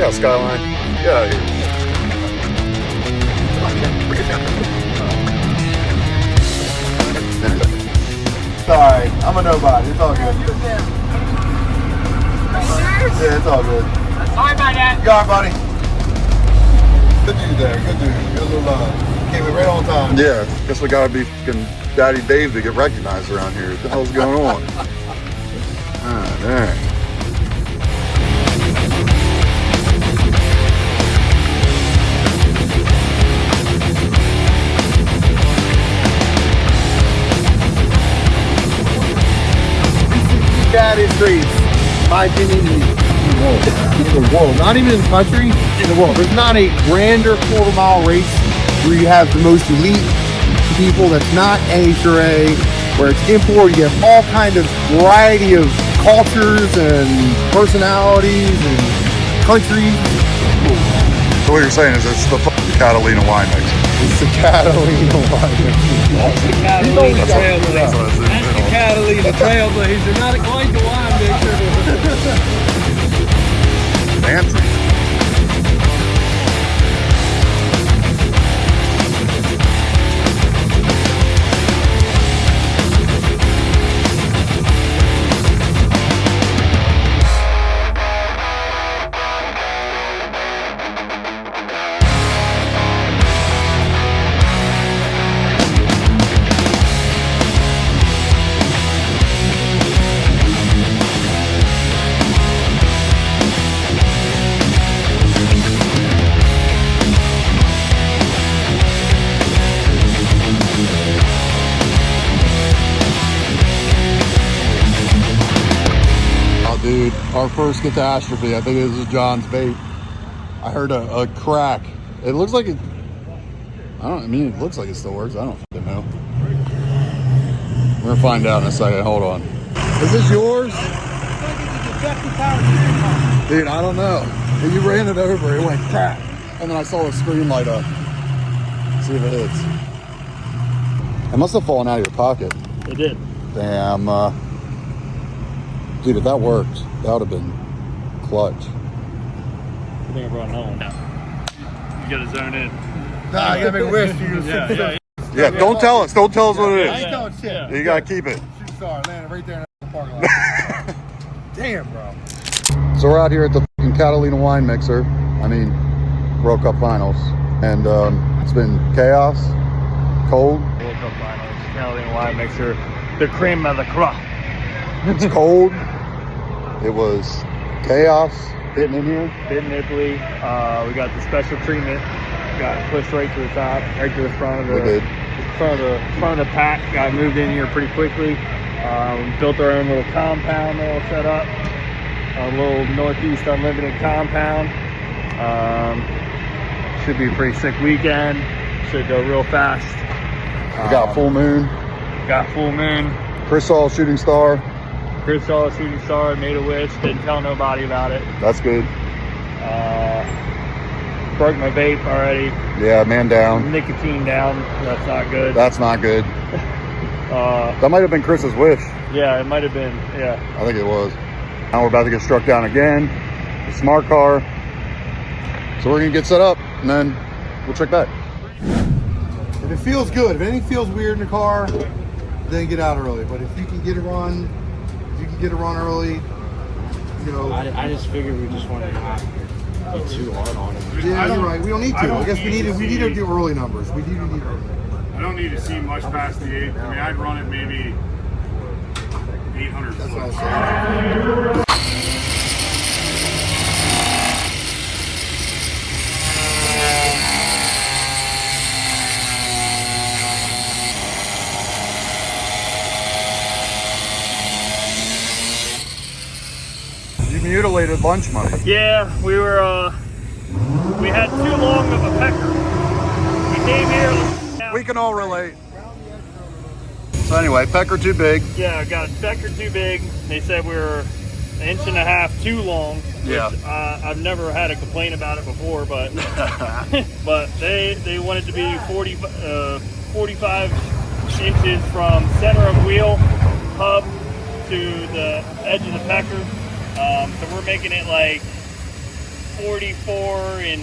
Yeah, Skyline. Yeah. Sorry, I'm a nobody. It's all good. Yeah, it's all good. Sorry about that. You all right, buddy? Good dude there. Good dude. Good little came in right on time. Yeah, guess we gotta be fucking Daddy Dave to get recognized around here. What the hell's going on? Ah, dang. Daddy streets. My opinion, in the world, not even in the country, in the world. There's not a grander quarter-mile race where you have the most elite people that's not NHRA, where it's import. You have all kind of variety of cultures and personalities and countries. So what you're saying is it's the fucking Catalina wine mixer. It's the Catalina wine mixer. That's the Catalina Trailblazer. That's the Catalina Trailblazer, not quite the wine mixer. Fancy. Dude, our first catastrophe. I think this is John's bait. I heard a crack. It looks like it. I mean, it looks like it still works. I don't fucking know. We're gonna find out in a second. Hold on. Is this yours? Dude, I don't know. When you ran it over, it went crack. And then I saw the screen light up. See if it hits. It must have fallen out of your pocket. It did. Damn. Dude, if that worked, that would have been clutch. I think I brought it home. You gotta zone in. Nah, you gotta make a wish. Yeah, don't tell us. Don't tell us what it I ain't is. telling shit. You gotta keep it. Shooting star landing right there in the parking lot. Damn, bro. So we're out here at the fucking Catalina wine mixer. I mean, World Cup finals. And it's been chaos, cold. World Cup Finals, Catalina wine mixer, the cream of the crop. It's cold. It was chaos hitting in here. Bit in Italy. We got the special treatment. Got pushed right to the top, right to the front of the We did. front of the pack. Got moved in here pretty quickly. Built our own little compound all set up. A little Northeast Unlimited compound. Should be a pretty sick weekend. Should go real fast. We got full moon. Got full moon. Chris saw a shooting star. Chris saw a shooting star, made a wish, didn't tell nobody about it. That's good. Broke my vape already. Yeah, man down. Nicotine down. That's not good. That's not good. That might have been Chris's wish. Yeah, it might have been. Yeah. I think it was. Now we're about to get struck down again. The smart car. So we're gonna get set up and then we'll check back. If it feels good, if anything feels weird in the car, then get out early. But if you can get a run, early, you know. I just figured we just wanted to not be too hard on him. Yeah, you're right. We don't need to. I guess we need to do early numbers. We do need early. I don't need to see much past the 8. I mean, I'd run it maybe 800 That's what I was foot. saying. You mutilated lunch money. Yeah, we had too long of a pecker. We came here. We can all relate. So anyway, pecker too big. Yeah, I got a pecker too big. They said we were an inch and a half too long. Yeah. Which, I've never had a complaint about it before, but but they wanted to be 45 inches from center of wheel hub to the edge of the pecker. So we're making it like 44 and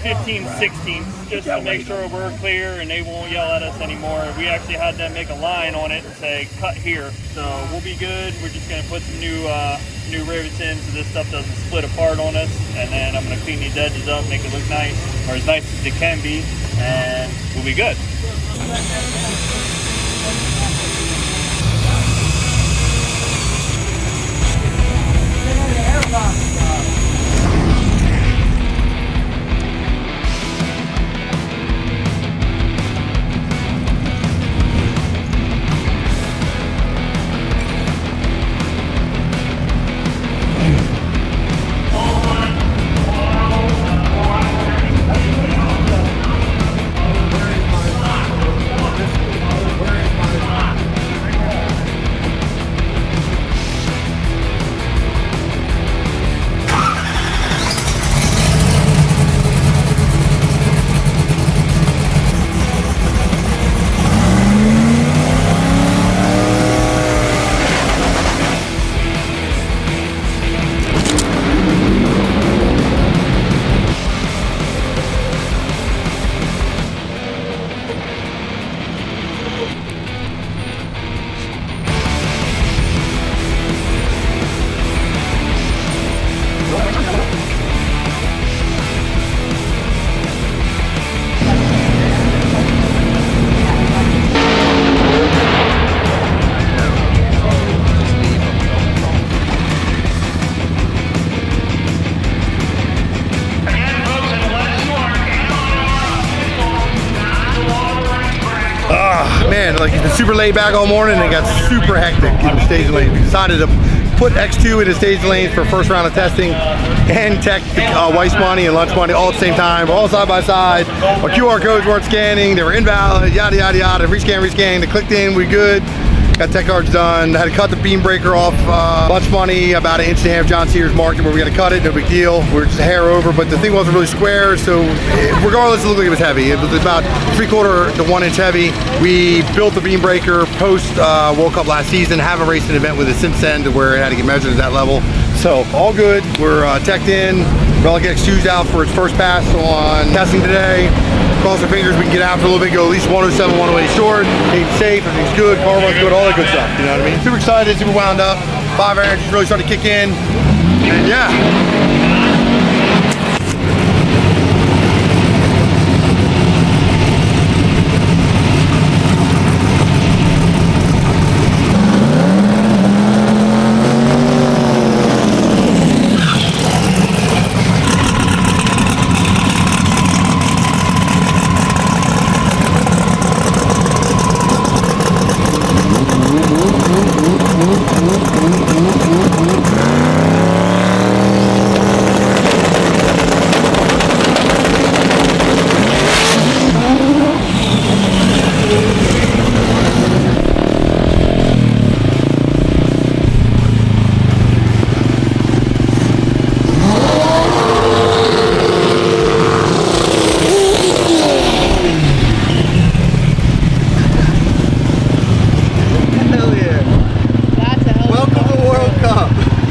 15/16 just to make sure we're clear and they won't yell at us anymore. We actually had them make a line on it and say cut here, so we'll be good. We're just going to put some new rivets in so this stuff doesn't split apart on us, and then I'm going to clean these edges up, make it look nice, or as nice as it can be, and we'll be good. Man, like he's been super laid back all morning and it got super hectic in the stage lane. We decided to put X2 in the stage lanes for first round of testing and tech Weiss money and lunch money all at the same time. We're all side by side. Our QR codes weren't scanning, they were invalid, yada yada yada. Rescan, they clicked in, we good. Got tech cards done. Had to cut the beam breaker off lunch money about 1.5 inches. John Sears marked it where we got to cut it, no big deal. We were just a hair over, but the thing wasn't really square, so regardless, it looked like it was heavy. It was about 3/4 to 1 inch heavy. We built the beam breaker post World Cup last season. Haven't raced an event with it since then to where it had to get measured at that level. So all good. We're teched in. Relic X2's out for its first pass on testing today. Cross our fingers, we can get out for a little bit, go at least 107, 108 short. Ain't safe, everything's good, car runs good, all that good stuff. You know what I mean? Super excited, super wound up. 5 energies really starting to kick in. And yeah.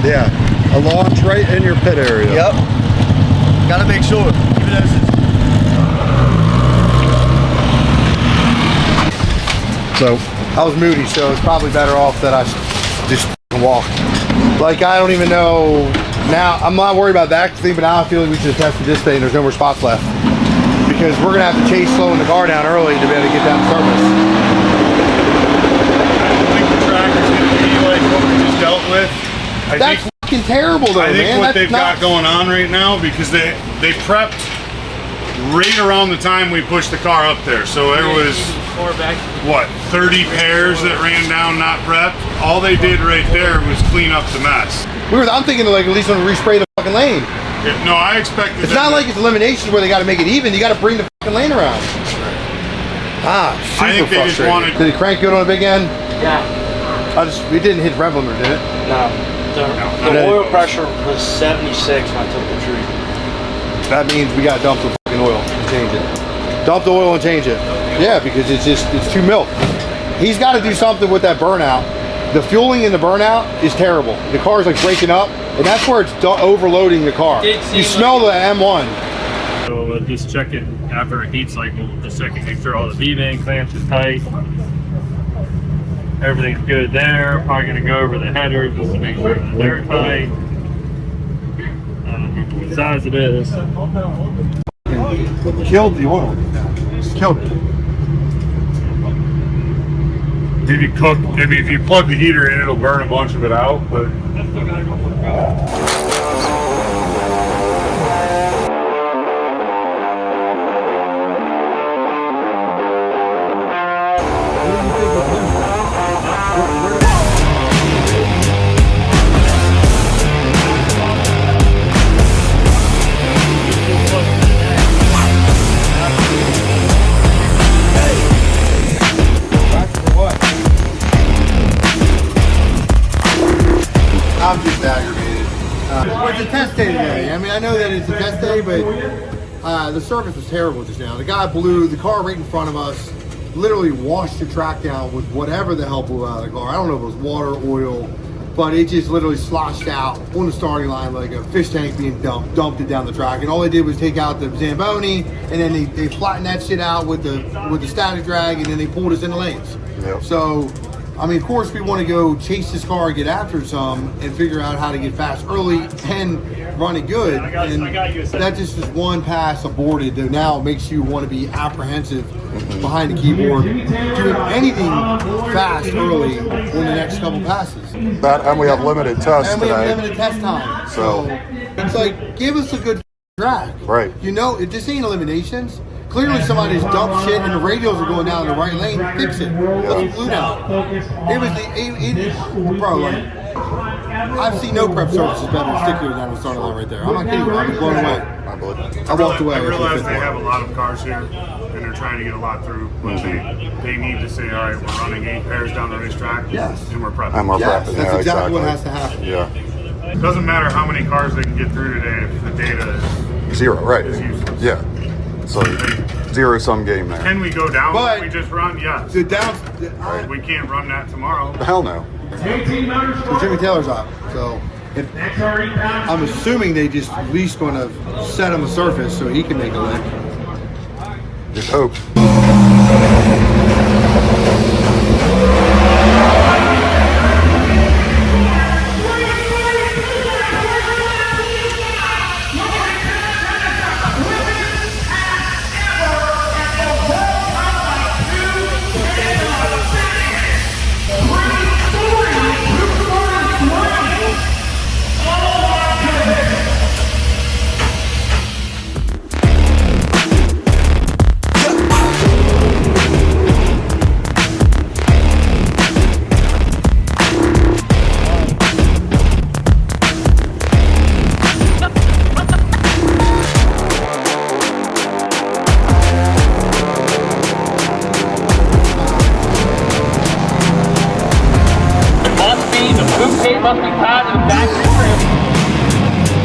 Yeah, a launch right in your pit area. Yep. Gotta make sure. So I was moody, so it's probably better off that I just walk. Like I don't even know now. I'm not worried about that thing, but now I feel like we should have tested this thing. There's no more spots left because we're gonna have to chase slowing the car down early to be able to get down the surface. I don't think the track is gonna be like what we just dealt with. That's fucking terrible though, I think man. what That's they've got going on right now, because they prepped right around the time we pushed the car up there. So there was, what, 30 pairs that ran down not prepped? All they did right there was clean up the mess. I'm thinking like at least want to respray the fucking lane. Yeah, no, I expected It's not like it's eliminations where they got to make it even. You got to bring the fucking lane around. Ah, super I think they just frustrating. wanted... Did it crank good on the big end? Yeah. It didn't hit rev limiter, did it? No. The oil pressure was 76 when I took the tree. That means we got to dump the fucking oil and change it. Dump the oil and change it. Yeah, because it's too milk. He's got to do something with that burnout. The fueling in the burnout is terrible. The car's like breaking up. And that's where it's overloading the car. You smell the M1. So just check it after a heat cycle, just check it, make sure all the V-band clamps are tight. Everything's good there. Probably gonna go over the header just to make sure that they're tight. I don't remember what size it is. Killed the oil. Killed it. Maybe cook. Maybe if you plug the heater in, it'll burn a bunch of it out. But I'm just aggravated. It's a test day today. I mean, I know that it's a test day, but the surface was terrible just now. The guy blew the car right in front of us, literally washed the track down with whatever the hell blew out of the car. I don't know if it was water, oil, but it just literally sloshed out on the starting line like a fish tank being dumped it down the track. And all they did was take out the Zamboni, and then they flattened that shit out with the static drag, and then they pulled us in the lanes. Yep. So, I mean, of course, we want to go chase this car, get after some, and figure out how to get fast early and run it good. And that just is one pass aborted that now makes you want to be apprehensive behind the keyboard, doing anything fast early on the next couple passes. That, and we have limited tests And we today. have limited test time. So it's like, give us a good track. Right. You know, this ain't eliminations. Clearly somebody's dumped shit and the radios are going down the right lane. Fix it. Let's glue down. It was bro, like, I've seen no prep services better than stick down the starting line right there. I'm not kidding you. I was blown away. I believe it. I walked away. I realize they have a lot of cars here, and they're trying to get a lot through. But they need to say, all right, we're running 8 pairs down the racetrack, Yes. and we're prepping. And we're Yes, prepping. that's Yeah, exactly what has to happen. Yeah. It doesn't matter how many cars they can get through today if the data Zero, right. is useless. Yeah. So zero-sum game there. Can we go down But- what we just run? Yes. The down, We can't run that tomorrow. Hell no. so Jimmy Taylor's out. So if, I'm assuming they just at least going to set him a surface so he can make a lick. Just hope. Must be tied to the back of the rim.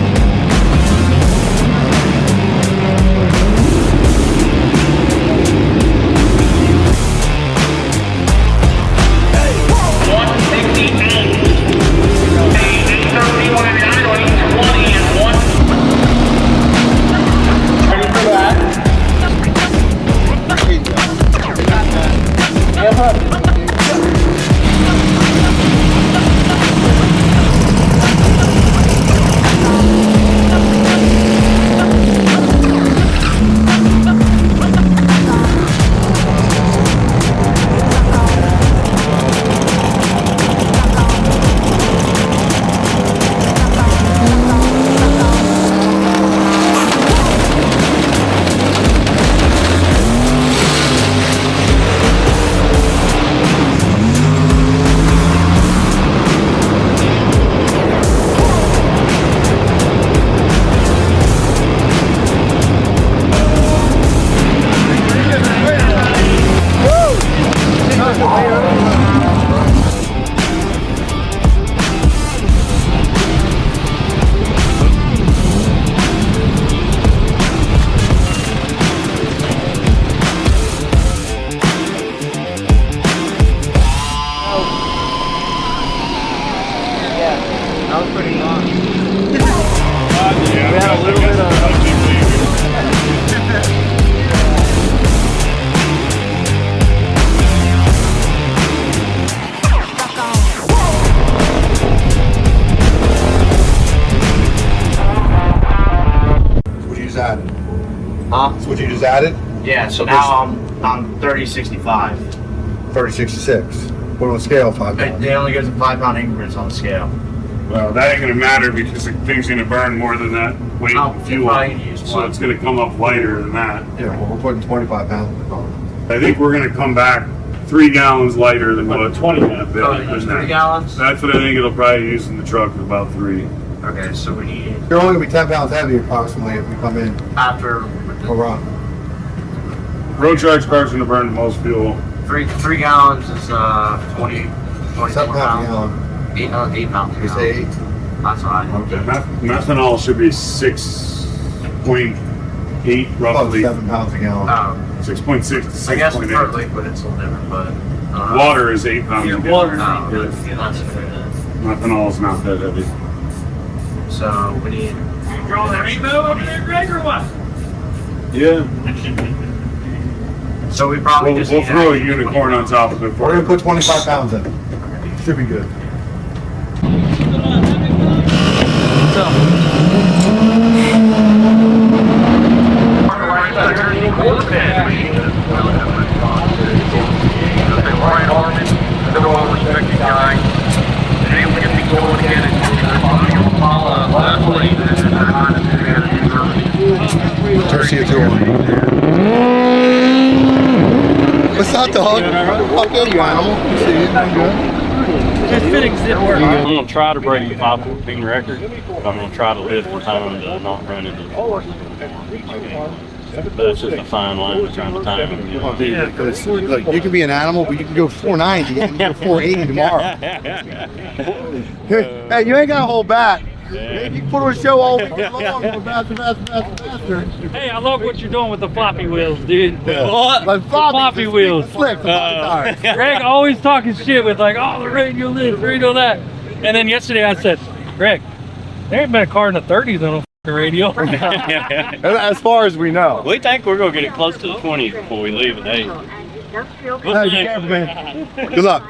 you just added? Yeah, so Okay. now I'm 3065. 3066. Put on a scale, 5 pounds. They only goes in 5 pound increments on the scale. Well, that ain't gonna matter because the thing's gonna burn more than that weight Oh, of fuel. probably use So one. it's gonna come up lighter than that. Yeah, well, we're putting 25 pounds in the car. I think we're gonna come back 3 gallons lighter than what 20 gallons. Oh, it goes 3 gallons? That's what I think it'll probably use in the truck, about 3. Okay, so we need You're only gonna be 10 pounds heavier approximately if we come in after a run. Road charge car's gonna burn the most fuel. 3 gallons is 20 7 pounds a gallon. 8 pounds a You gallon. say 8? That's fine. Okay. Methanol should be 6.8 Oh, roughly. 7 pounds a gallon. 6.6 to I guess for 6.8. liquid it's a little different, but Water is 8 pounds a gallon. water. that's fair. Methanol is not that heavy. So we need. Draw the rainbow over there, Greg, or what? Yeah. So we probably We'll just throw a need unicorn on top of it We're for gonna you. put 25 pounds in. Should be good. Turn CO2 on. What's up, dog? Fuck yeah, you animal. You see it? I'm good. His fittings didn't work. I'm gonna try to break the 514 record. I'm gonna try to lift the time to not run into the but it's just a fine line to trying to time it. Oh, dude, because, look, you can be an animal, but you can go 490 and go 480 tomorrow. Hey, you ain't gotta hold back. You can put on a show all weekend long, go faster, faster, faster, faster. Hey, I love what you're doing with the floppy wheels, dude. What? Like Floppy wheels. Slick, the floppy tires. Greg always talking shit with like, oh, the radio this, radio that. And then yesterday I said, Greg, there ain't been a car in the 30s on a f***ing radio. As far as we know. We think we're gonna get it close to the 20s before we leave at 8. Hey, be careful, man. Good luck.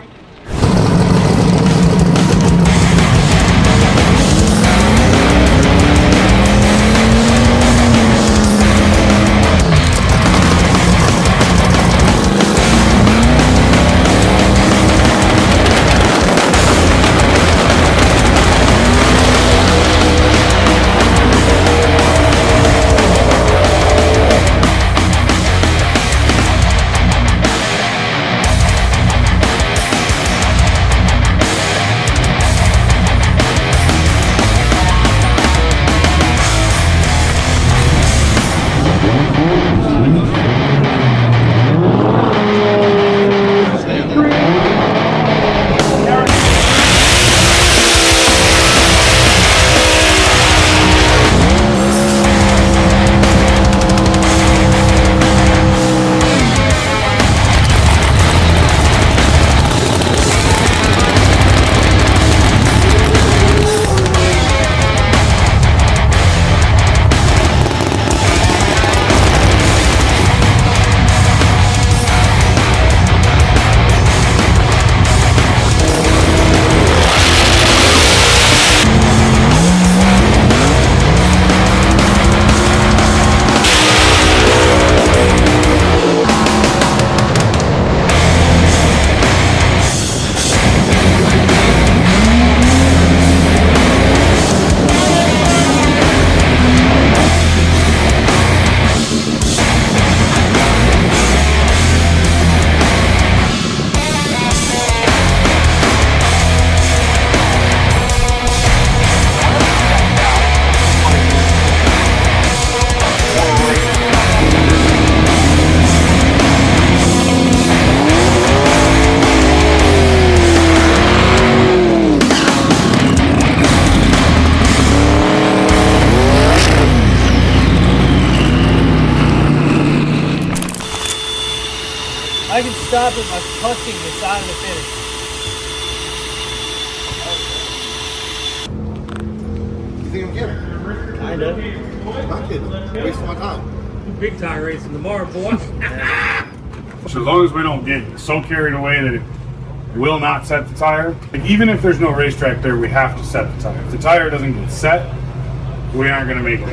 I can stop it by touching the side of the finish. You think I'm kidding? Kinda. I'm not kidding. Wasting my time. Big tire racing tomorrow, boy. So as long as we don't get so carried away that it will not set the tire, like even if there's no racetrack there, we have to set the tire. If the tire doesn't get set, we aren't going to make it.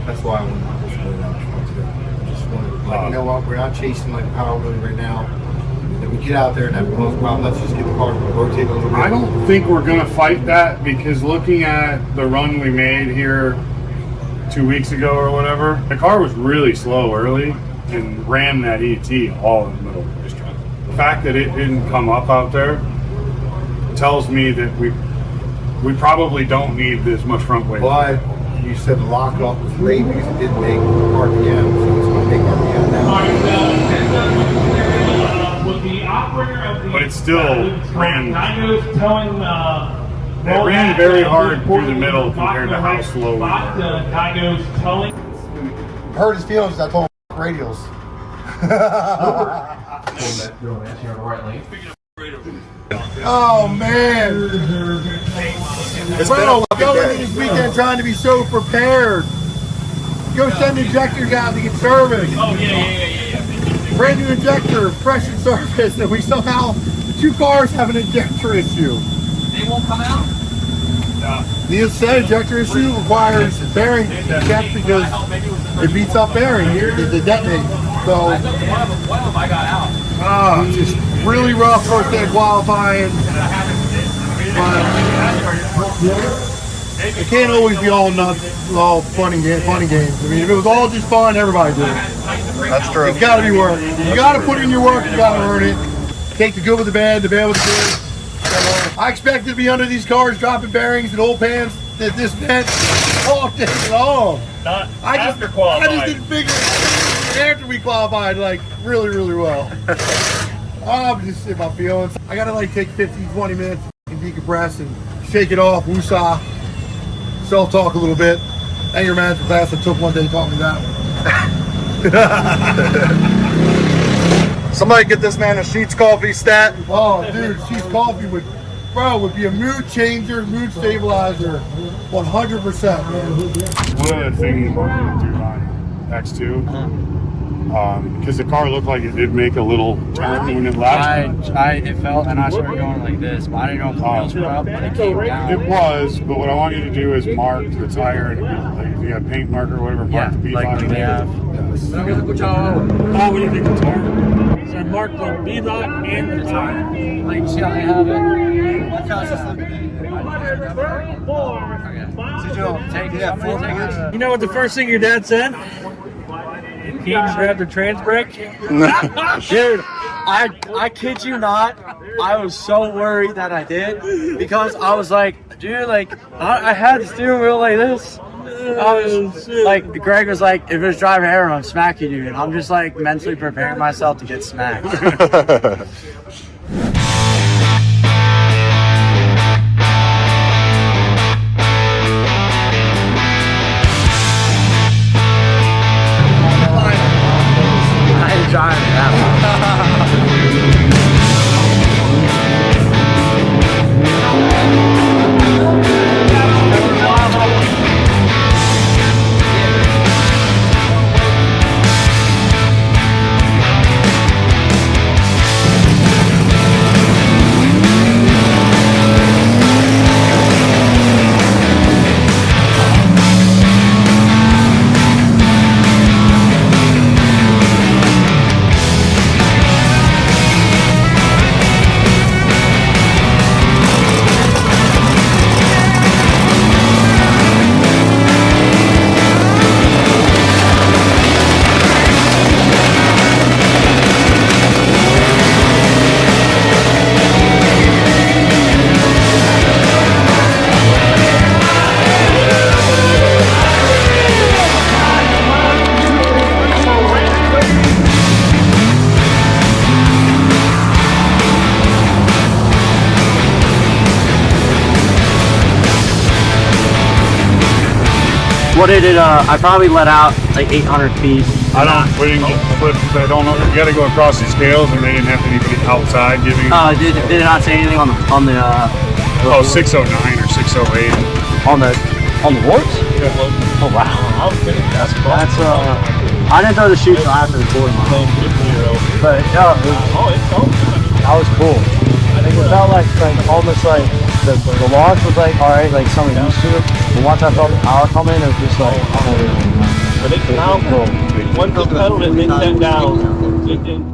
That's why I wanted to just really not want to do it. I just wanted Like, you know what, we're not chasing like a power wheelie right now. If we get out there and have a close problem, let's just get the car to rotate a little bit. I don't think we're gonna fight that, because looking at the run we made here 2 weeks ago or whatever, the car was really slow early and ran that ET all in the middle of the racetrack. The fact that it didn't come up out there tells me that we probably don't need as much front weight. But you said the lockup was late because it didn't make RPM, so it's going to make RPM now. But it still ran. It It ran very hard through the middle compared to how slow we were. I hurt his feelings. I told him radials. Oh man! Bro, go into this weekend trying to be so prepared. Go send injectors out to get serviced. Oh, yeah. Brand new injector, fresh and serviced, and we somehow, the 2 cars have an injector issue. They won't come out? The said injector issue requires bearing check because it beats up bearing to detonate. So, One of them I got out. just really rough first day of qualifying. But it can't always be all nuts, all funny games. I mean, if it was all just fun, everybody did it. That's true. It's got to be work. You got to put in your work. You got to earn it. Take the good with the bad with the good. I expected to be under these cars dropping bearings and oil pans at this event all day long. Not I after qualifying. just didn't figure it after we qualified like really, really well. I'm just in my feelings. I gotta like take 15, 20 minutes and decompress and shake it off, woosah, self-talk a little bit. Anger management class I took one day taught me that. Somebody get this man a Sheets coffee stat. Oh, dude, Sheets coffee would be a mood changer, mood stabilizer, 100%. One of the things we're going to do on X2, because the car looked like it did make a little turn when it left. It felt, and I started going like this, but I didn't know if the wheels were up, but it came down. It was, but what I want you to do is mark the tire, and like if you have paint marker or whatever, mark the B lock. like they have. Oh, what do you think the tire? So mark the B-lock and the tire. Like, see how they have it? You know what the first thing your dad said? He grabbed the trans brake. Dude, I kid you not, I was so worried that I did, because I was like, dude, like, I had the steering wheel like this. I was like, Greg was like, if it's driving error, I'm smacking you. And I'm just like mentally preparing myself to get smacked. I ain't driving that What did it, I probably let out like 800 feet. We didn't get clips. I don't know. You got to go across the scales, and they didn't have anybody outside giving. Did it not say anything on the 609 or 608. on the warps? Yeah. Oh wow. That's I didn't throw the chute until after the quarter mile. But yeah, that was cool. I think it felt like almost like the launch was like alright, like something used to it. But once I felt the power come in, it was just like, I don't know. But it's powerful. Once the pedal is set down, it didn't.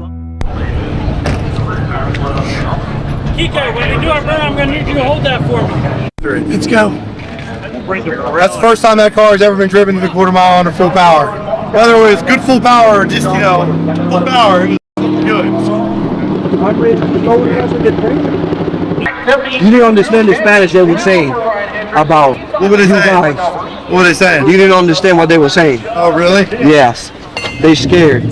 Kiko, when we do our run, I'm going to need you to hold that for me. Let's go. That's the first time that car has ever been driven to the quarter mile under full power. In other words, good full power, just, you know, full power. It was good. You didn't understand the Spanish they were saying about What were they saying? guys. What were they saying? You didn't understand what they were saying. Oh, really? Yes. They scared.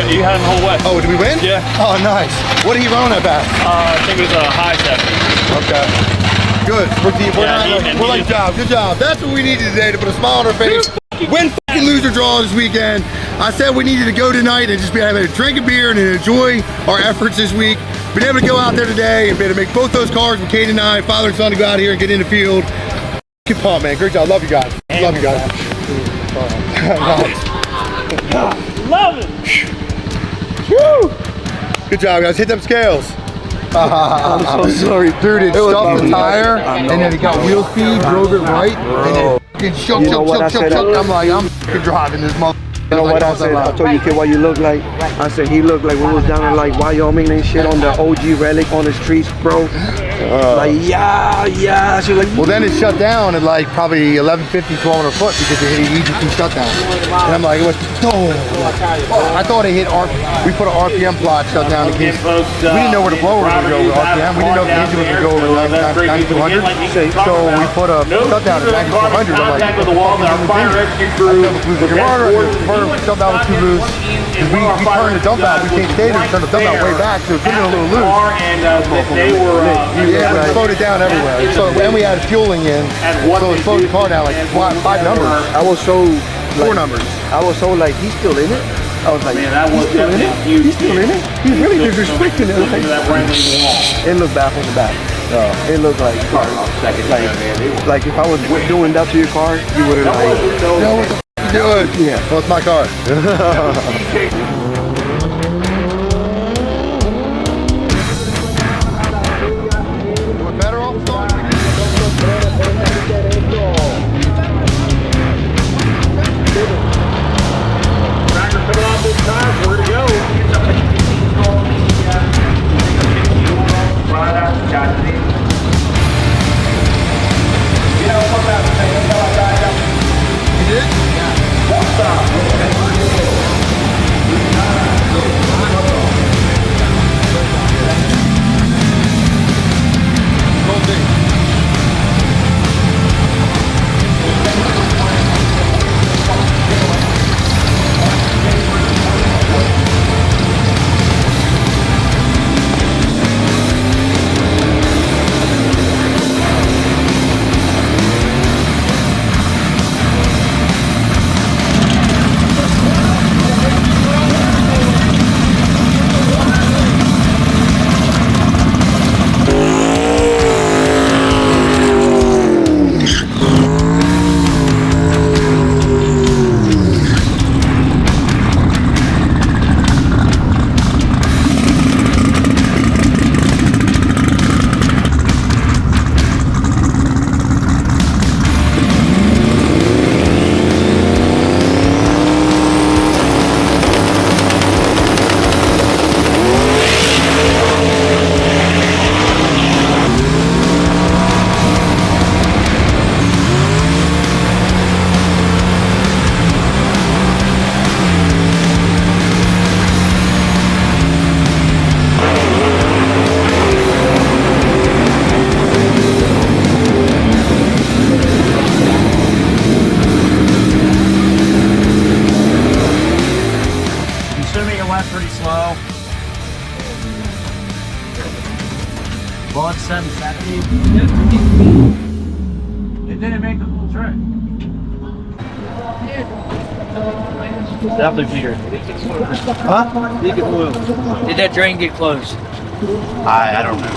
You had him whole west. Oh, did we win? Yeah. Oh, nice. What did he run at that? I think it was a high 70. Okay. Good. We're like, job. Good job. That's what we needed today, to put a smile on our face. Win, fucking lose or draw this weekend. I said we needed to go tonight and just be able to drink a beer and enjoy our efforts this week. Been able to go out there today and be able to make both those cars with Kate and I, father and son, to go out here and get in the field. Keep on, man. Great job. Love you guys. Love you guys. Love it. Woo! Good job, guys. Hit them scales. I'm so sorry. Dude, it stuffed the tire, and then it got wheel speed, drove it right, and then it fucking shook. I'm like, I'm fucking driving this mother. You know what I said? I told you, kid, what you look like. I said he looked like when we was down in like Wyoming and shit on the OG relic on the streets, bro. Like, yeah. She was like, well, then it shut down at like probably 1150, 1200 foot because it hit an EGT shutdown. And I'm like, I thought it hit we put an RPM plot shut down in case. We didn't know where the blower would go with RPM. We didn't know if the engine was going to go over 9200. So we put a shutdown at 9200. I'm like, dump out was too loose. We turned the dump out. We can't stay there. We turned the dump out way back, so it's getting a little loose. Yeah, but it slowed it down everywhere. So and we had fueling in, so it slowed the car down like 5 numbers. I was so 4 numbers. I was so like, he's still in it. I was like, he's still in it. He's still in it. He's really just restricting it. It looked bad from the back. It looked like if I was doing that to your car, you would have like, no, what the f you doing? Yeah. Well, it's my car. bought 770. It didn't make the full trip. Definitely bigger. Huh? Leak oil. Did that drain get closed? I don't know.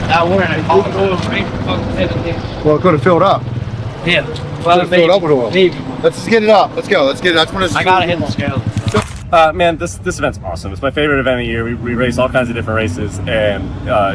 That one, I called the oil drain. Well, it could have filled up. Yeah. Could Well, have filled up with oil. maybe. Let's just get it up. Let's go. Let's get it. That's when it's. I gotta hit the scale. Man, this event's awesome. It's my favorite event of the year. We race all kinds of different races, and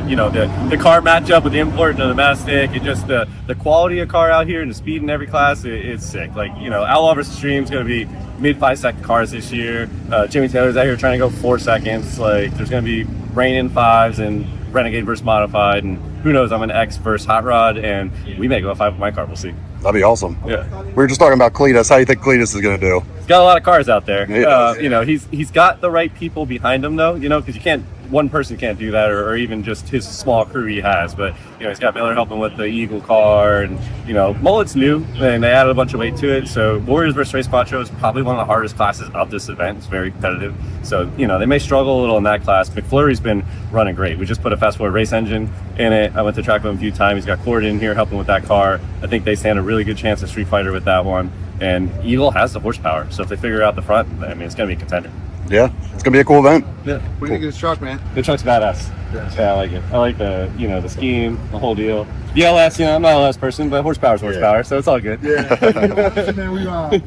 you know, the car matchup with the import and the domestic, and just the quality of car out here and the speed in every class, it's sick. Like, you know, Outlaw versus Stream's gonna be mid 5-second cars this year. Jimmy Taylor's out here trying to go 4 seconds. Like, there's gonna be rain in 5s and Renegade versus Modified, and who knows, I'm an X versus Hot Rod, and we may go a 5 with my car. We'll see. That'd be awesome. Yeah. We were just talking about Cletus. How do you think Cletus is going to do? He's got a lot of cars out there. Yeah. You know, he's got the right people behind him, though. You know, because one person can't do that, or even just his small crew he has. But you know, he's got Miller helping with the Eagle car, and you know, Mullet's new, and they added a bunch of weight to it. So Warriors versus Race Quattro is probably one of the hardest classes of this event. It's very competitive. So you know, they may struggle a little in that class. McFlurry's been running great. We just put a Fast Forward race engine in it. I went to track with him a few times. He's got Cord in here helping with that car. I think they stand a really good chance at Street Fighter with that one. And Eagle has the horsepower, so if they figure out the front, I mean, it's going to be a contender. Yeah, it's going to be a cool event. Yeah, What do you think of this truck, man? the truck's badass. Yeah, I like it. I like the, you know, the scheme, the whole deal. The LS, you know, I'm not a LS person, but horsepower's horsepower, so it's all good. Yeah. Man,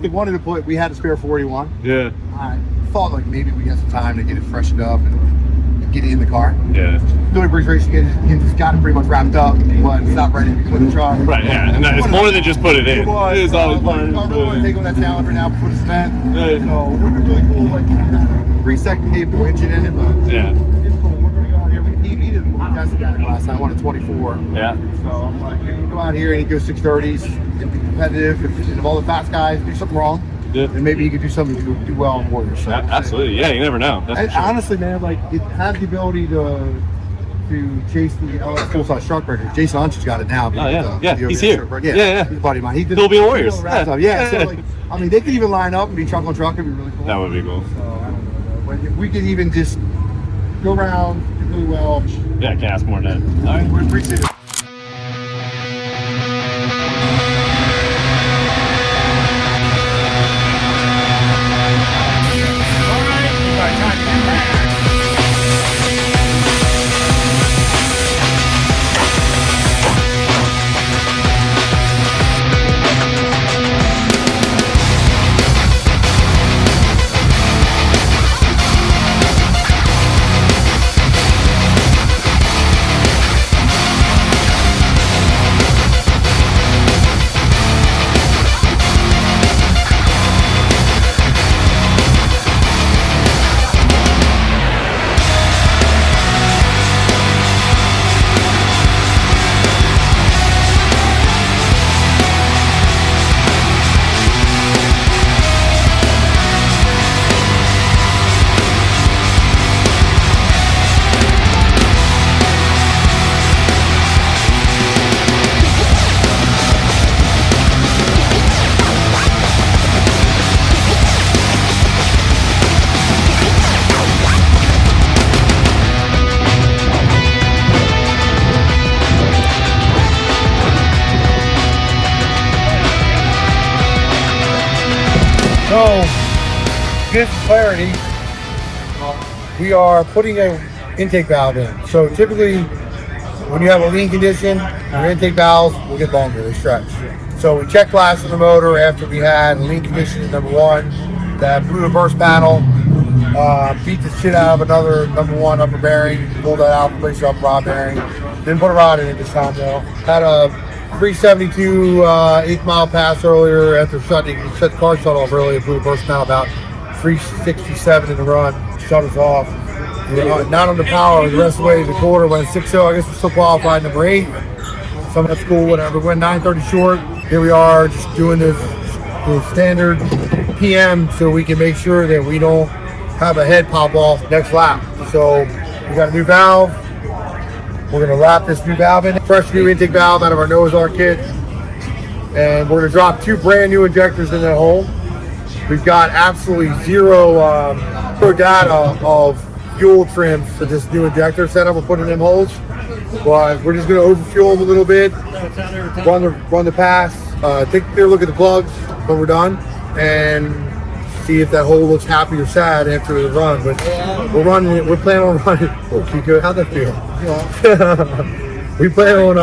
we wanted to put. We had a spare 41. Yeah. I thought like maybe we had some time to get it freshened up and get it in the car. Yeah. Doing Bridge Racing just got it pretty much wrapped up, but it's not ready to put in the truck. Right, yeah, and it's more than just put it in. It's always fun. I really want to take on that Challenger now before this event. Yeah. So it would be really cool, like 3-second cable engine in it, but Yeah. it's cool. We're gonna go out here. He didn't test it last night. I wanted 24. Yeah. So I'm like, hey, go out here and he goes 630s and be competitive. If all the fast guys do something wrong, Yeah. then maybe he could do something to do well on Warriors. So, Absolutely. Yeah, you never know. That's and for sure. honestly, man, like it has the ability to chase the LS full-size truck record. Jason Hunch's got it now. Oh, yeah. with, Yeah, the he's OBS here. truck record. Yeah. He's a buddy of mine. He did He'll be in Warriors. Yeah. So like, I mean, they could even line up and be truck on truck. It'd be really cool. That would be cool. So I don't know. But if we could even just go around, do really well. Yeah, I can't ask more than that. All right. We appreciate it. So, good clarity. We are putting an intake valve in. So typically, when you have a lean condition, your intake valves will get longer, they stretch. So we check blast in the motor after we had lean condition at number 1. That blew the burst panel, beat the shit out of another number 1 upper bearing, pulled that out, replaced the upper rod bearing. Didn't put a rod in it this time though. Had a 372 8th mile pass earlier after shut the car shut off earlier, blew the burst panel about 367 in the run, shut us off. Not on the power the rest of the way to the quarter, went 6-0. I guess we're still qualified number 8. Some of that's cool, whatever. Went 9:30 short. Here we are just doing the standard PM so we can make sure that we don't have a head pop off next lap. So we got a new valve. We're gonna wrap this new valve in, fresh new intake valve out of our Noah's Ark kit. And we're gonna drop 2 brand new injectors in that hole. We've got absolutely zero data of fuel trim for this new injector setup we're putting in them holes. But we're just gonna overfuel them a little bit, run the pass, take a clear look at the plugs when we're done, and see if that hole looks happy or sad after the run. But we're planning on running. Oh, Kiko, how'd that feel? we plan on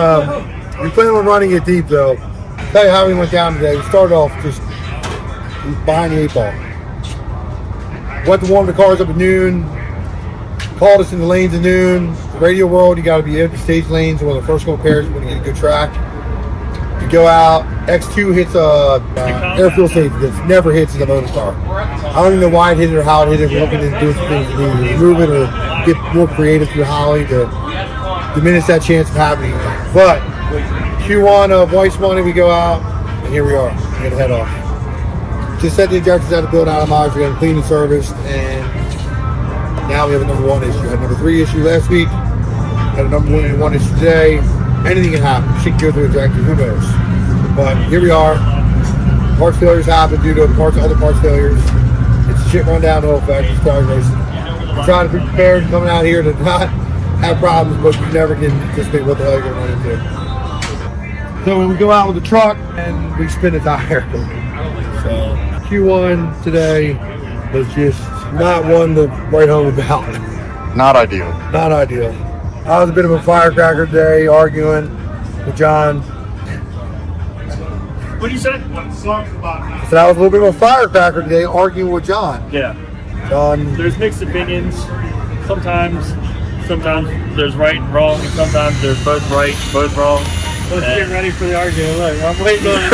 running it deep though. I'll tell you how we went down today. We started off just behind the 8 ball. Went to warm the cars up at noon. Called us in the lanes at noon. The radio world, you got to be in the stage lanes. One of the first couple pairs when you get a good track. You go out. X2 hits air fuel safety that never hits in a motor car. I don't even know why it hit it or how it hit it. We're looking to do some things to move it or get more creative through Holly to diminish that chance of happening. But Q1 of Weiss Money, we go out, and here we are. We're going to head off. Just set the injectors out to build out of miles. We're going to clean and service, and now we have a number 1 issue. We had a number 3 issue last week. Had a number 1 issue today. Anything can happen. Shit can go through injector. Who knows? But here we are. Parts failures happen due to other parts failures. It's a shit run downhill effect. It's car racing. We're trying to be prepared coming out here to not have problems, but you never can anticipate what the hell you're going to run into. So when we go out with the truck and we spin a tire. So Q1 today was just not one to write home about. Not ideal. Not ideal. I was a bit of a firecracker today, arguing with John. What do you say? I said I was a little bit of a firecracker today, arguing with John. Yeah. John. There's mixed opinions. Sometimes there's right and wrong, and sometimes there's both right, both wrong. Let's get ready for the argument. Look, I'm waiting on it.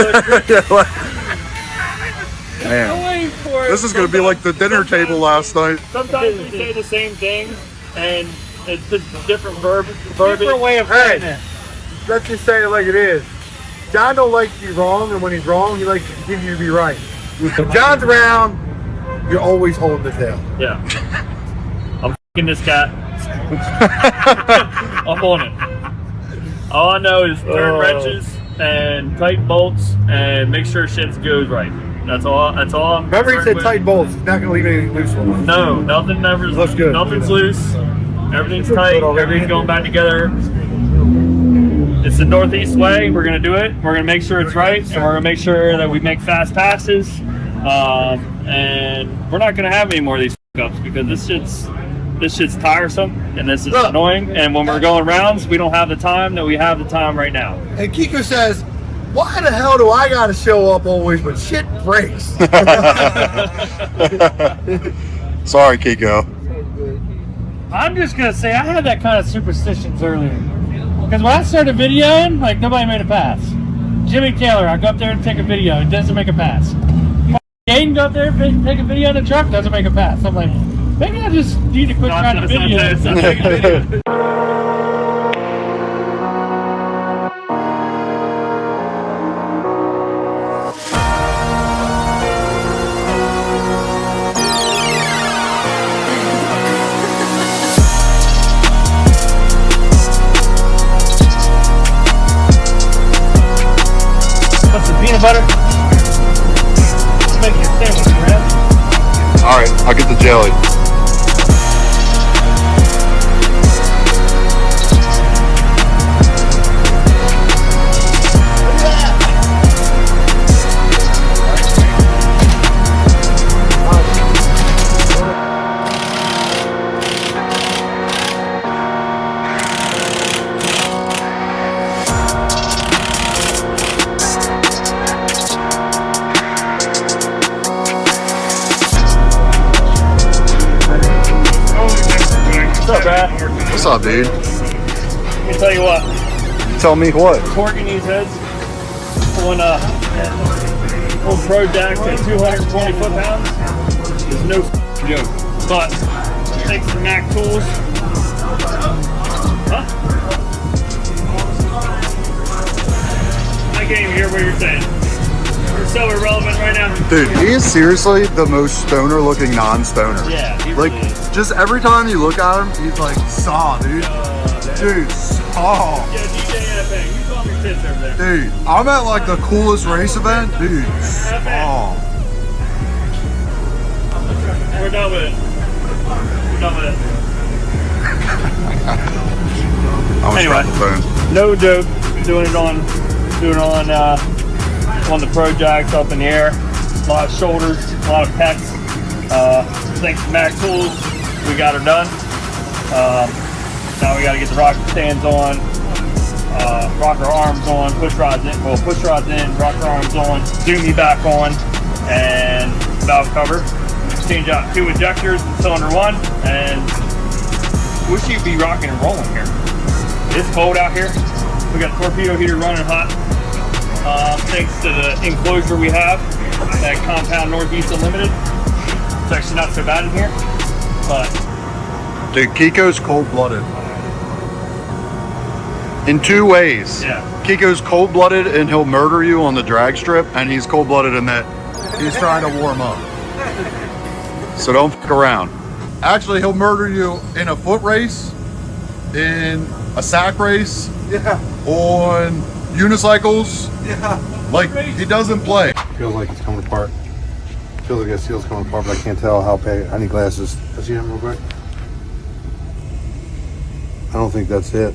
Man, this is going to be like the dinner table last night. Sometimes we say the same thing, and it's just different verbiage. Different way of saying it. Let's just say it like it is. John don't like to be wrong, and when he's wrong, he likes to continue to be right. When John's around, you're always holding the tail. Yeah. I'm f***ing this cat. I'm on it. All I know is turn wrenches and tighten bolts and make sure shit goes right. That's all. I'm Remember, he said with. tight bolts. He's not going to leave anything loose ones. No, nothing ever. Looks good. Nothing's loose. Everything's tight. Everything's going back together. It's the Northeast way. We're gonna do it. We're gonna make sure it's right, and we're gonna make sure that we make fast passes. And we're not gonna have any more of these ups because this shit's tiresome and this is annoying. And when we're going rounds, we don't have the time that we have the time right now. And Kiko says, "Why the hell do I got to show up always when shit breaks?" Sorry, Kiko. I'm just gonna say I had that kind of superstitions earlier. Because when I started videoing, like nobody made a pass. Jimmy Taylor, I go up there and take a video, it doesn't make a pass. Aiden go up there and take a video in the truck, doesn't make a pass. I'm like, maybe I just need to quit trying to video. Peanut butter. Make your sandwich, man. All right, I'll get the jelly. What's up, dude? I'll tell you what. Tell me what? Torquing these heads on old Pro Jacks at 220 foot-pounds is no joke. But take some Mac tools. Huh? I can't even hear what you're saying. You're so irrelevant right now. Dude, he is seriously the most stoner-looking non-stoner. Yeah, he like, really is. Just every time you look at him, he's like, saw, dude. Dude, saw. Yeah, DJ FA, you call me tits over there. Dude, I'm at like the coolest race event. Dude, saw. We're done with it. We're done with it. Anyway, no joke. Doing it on the Pro Jacks up in the air. A lot of shoulders, a lot of pecs. Thanks to Mac Tools, we got her done. Now we got to get the rocker stands on, rocker arms on, push rods in. Well, push rods in, rocker arms on, doomy back on, and valve cover. Change out 2 injectors in cylinder 1, and we should be rocking and rolling here. It's cold out here. We got a torpedo heater running hot. Thanks to the enclosure we have at Compound Northeast Unlimited. It's actually not so bad in here, but Dude, Kiko's cold-blooded. In 2 ways. yeah. Kiko's cold-blooded and he'll murder you on the drag strip, and he's cold-blooded in that he's trying to warm up. So don't fuck around. Actually, he'll murder you in a foot race, in a sack race, on unicycles. Like, he doesn't play. Feels like it's coming apart. Feels like that seal's coming apart, but I can't tell how big. I need glasses. Let's see him real quick. I don't think that's it.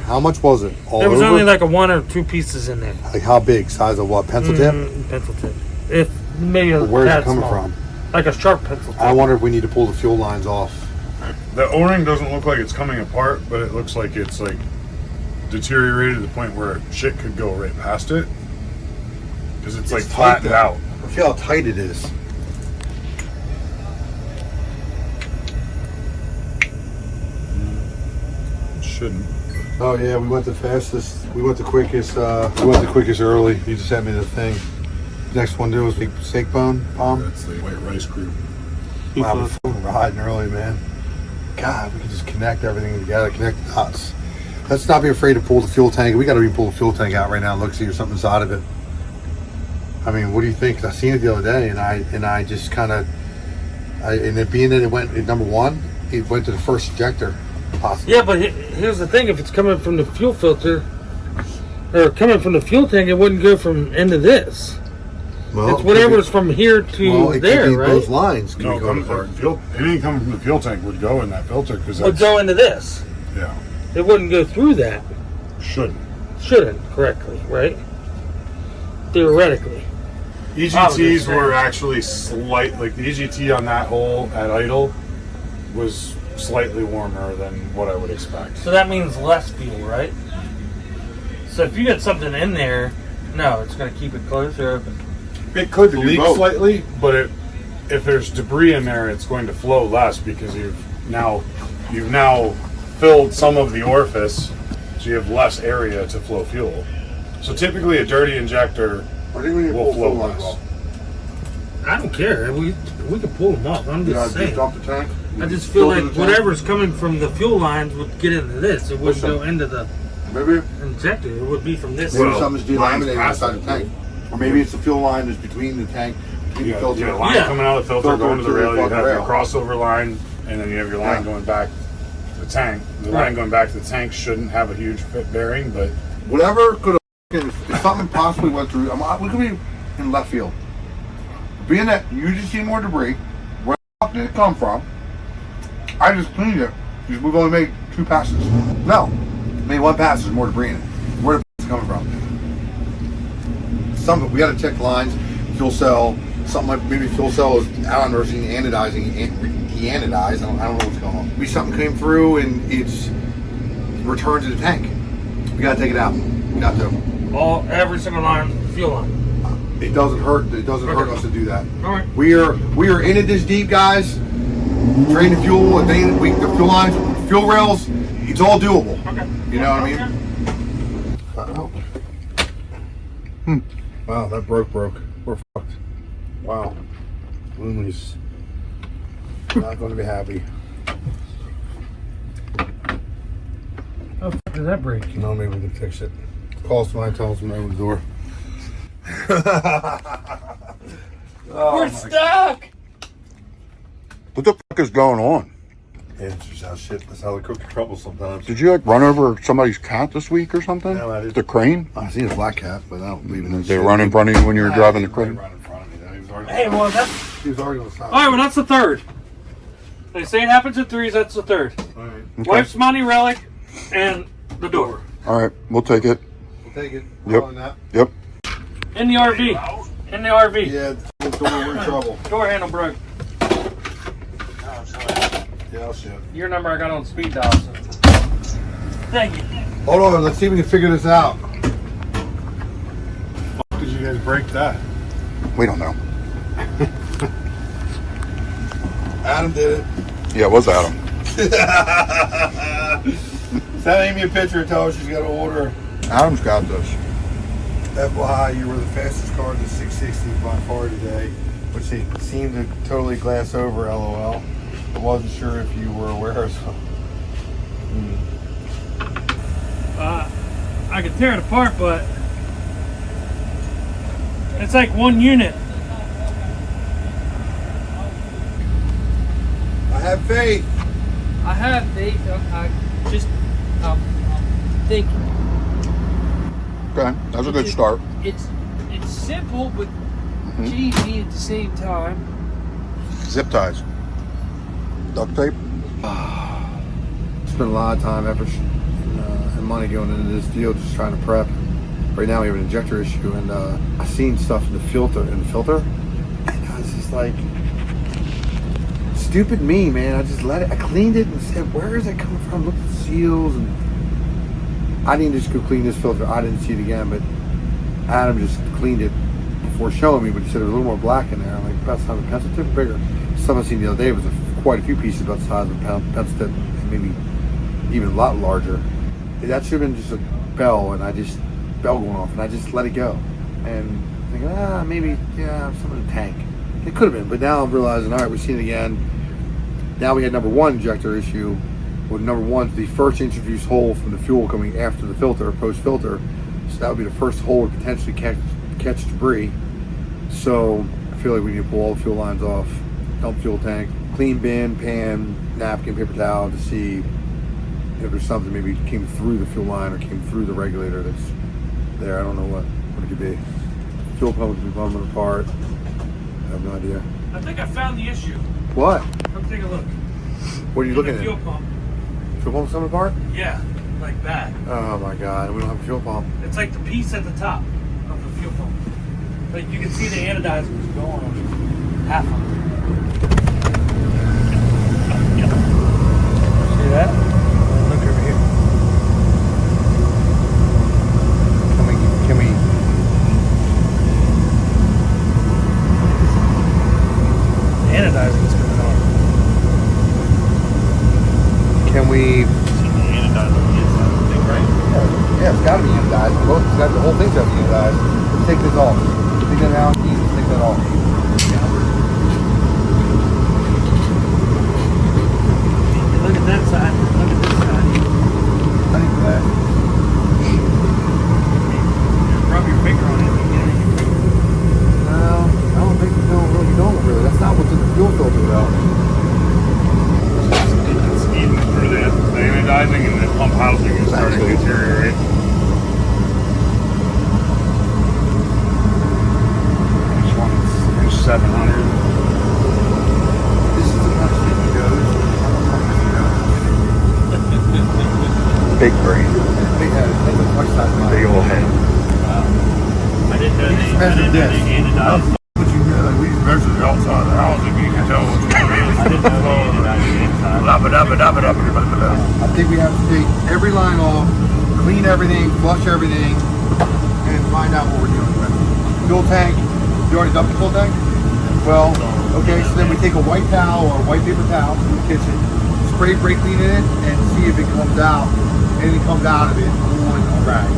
How much was it? All There was over? only like a 1 or 2 pieces in there. Like how big? Size of what? Pencil tip? Pencil tip. If maybe a Where's it tad coming small. from? Like a sharp pencil tip. I wonder if we need to pull the fuel lines off. The O-ring doesn't look like it's coming apart, but it looks like it's like deteriorated to the point where shit could go right past it. Because it's like tight, flattened though. out. See how tight it is. It shouldn't. Oh yeah, we went the fastest. We went the quickest. We went the quickest early. You just sent me the thing. Next one there was the steak bone palm. That's the white rice crew. Wow, we're fucking riding early, man. God, we can just connect everything together, connect the dots. Let's not be afraid to pull the fuel tank. We got to re-pull the fuel tank out right now and look, see if something's out of it. I mean, what do you think? 'Cause I seen it the other day, and I just kind of, and it being that it went at number 1, it went to the first injector, possibly. Yeah, but here's the thing: if it's coming from the fuel filter or coming from the fuel tank, it wouldn't go from end to this. Well, It's whatever's from here to well, it there, could be right? both lines. Can No, be going coming apart. from the fuel, anything coming from the fuel tank would go in that filter because Would that's go into this. yeah, It wouldn't go through that. shouldn't. Shouldn't correctly, right? Theoretically. EGTs were actually slight, like the EGT on that hole at idle was slightly warmer than what I would expect. So that means less fuel, right? So if you get something in there, no, it's going to keep it closed or open. It could do leak both. slightly, but if there's debris in there, it's going to flow less because you've now filled some of the orifice, so you have less area to flow fuel. So typically, a dirty injector I think we need to will pull flow fuel lines less. off. I don't care. We can pull them off. I'm just saying. dump the tank. I just feel Filter like the tank. whatever's coming from the fuel lines would get into this. It wouldn't Listen. go into the Maybe. injector. It would be from this. Maybe Well, something's lines delaminated past inside it. the tank. Or maybe it's the fuel line that's between the tank, between You the got, filter. you got a line Yeah. coming out of the filter, Filter going to the to the rail. You fucking have your rail. crossover line, and then you have your line Yeah. going back to the tank. The line going back to the tank shouldn't have a huge bearing, but Whatever could have, if something possibly went through, we could be in left field. Being that you just see more debris, where the fuck did it come from? I just cleaned it because we've only made 2 passes. No, made 1 pass, there's more debris in it. Where the fuck is it coming from? Some of it, we got to check the lines, fuel cell, something like maybe fuel cell is out on nursing, anodizing, de-anodized. I don't know what's going on. Maybe something came through and it's returned to the tank. We got to take it out. We got to. Every single line, fuel line. It doesn't hurt. It doesn't hurt us to do that. All right. We are in it this deep, guys. Drain the fuel, the fuel lines, fuel rails. It's all doable. Okay. You know what I mean? Wow, that broke. We're fucked. Wow. Looney's not going to be happy. How the fuck did that break? No, maybe we can fix it. Call somebody, tell them to open the door. We're stuck! What the fuck is going on? Yeah, it's just how shit. That's how we cook trouble sometimes. Did you like run over somebody's cat this week or something? No, I didn't. The crane? I seen a black cat, but I don't believe in this. They run in front of you when you were driving the crane? Run in front of me. Though. Hey, well, that's... He was already going to stop. All right, well, that's the third. They say it happens in threes. That's the third. All right. Okay. Wife's money, relic, and the door. All right, we'll take it. We'll take it. Yep. On that. Yep. In the RV. In the RV. Yeah, the door, we're in trouble. Door handle broke. Yeah, I'll shit. Your number I got on speed dial. So. Thank you. Hold on, let's see if we can figure this out. How did you guys break that? We don't know. Adam did it. Yeah, it was Adam. Send Amy a picture and tell her she's got to order. Adam's got this. FYI, you were the fastest car in the 660 by far today, which they seemed to totally glass over, LOL. I wasn't sure if you were aware of something. I could tear it apart, but it's like one unit. I have faith. I have faith. I just think Okay, that's a good start. it's simple but cheesy at the same time. Zip ties. Duct tape. Spent a lot of time, effort, and money going into this deal, just trying to prep. Right now we have an injector issue, and I seen stuff in the filter, and I was just like, stupid me, man. I just let it. I cleaned it and said, where is it coming from? Look at the seals, and I didn't just go clean this filter. I didn't see it again, but Adam just cleaned it before showing me. But he said there was a little more black in there. I'm like, about the size of a pencil tip, bigger. Something I seen the other day was quite a few pieces about the size of a pencil tip, maybe even a lot larger. That should have been just a bell, and bell going off, and I just let it go. And thinking, maybe, something in the tank. It could have been, but now I'm realizing, all right, we've seen it again. Now we had number one injector issue. With number one, the first introduced hole from the fuel coming after the filter, post-filter. So that would be the first hole to potentially catch debris. So I feel like we need to pull all the fuel lines off, dump fuel tank, clean bin, pan, napkin, paper towel to see if there's something maybe came through the fuel line or came through the regulator that's there. I don't know what it could be. Fuel pump could be bumming apart. I have no idea. I think I found the issue. What? Come take a look. What are you looking The at? fuel pump. Fuel pump coming apart? Yeah, like that. Oh my god, we don't have a fuel pump. It's like the piece at the top of the fuel pump. Like you can see the anodizer was going on half of it. See that? Look over here. Can we The anodizer is coming on. Can we? Yeah, it's got to be anodized. The whole thing's got to be anodized. Let's take this off. Take that out. Let's take that off. Look at that side. Look at this side. I think that. Rub your finger on it. No, I don't think we don't really. That's not what's in the fuel filter though. It's even for the anodizing and the pump housing is starting to deteriorate. This one's 700. This is the much that he goes. Big brain. Big head. Take as much time as Big old head. I didn't know they measured this. anodized. But you like we measure the outside of the house if you can tell what's going on. I didn't know they anodized the inside. I think we have to take every line off, clean everything, flush everything, and find out what we're dealing with. Fuel tank, you already dumped the fuel tank? Well, okay, so then we take a white towel or a white paper towel from the kitchen, spray brake clean in it, and see if it comes out. Anything comes out of it on a rag.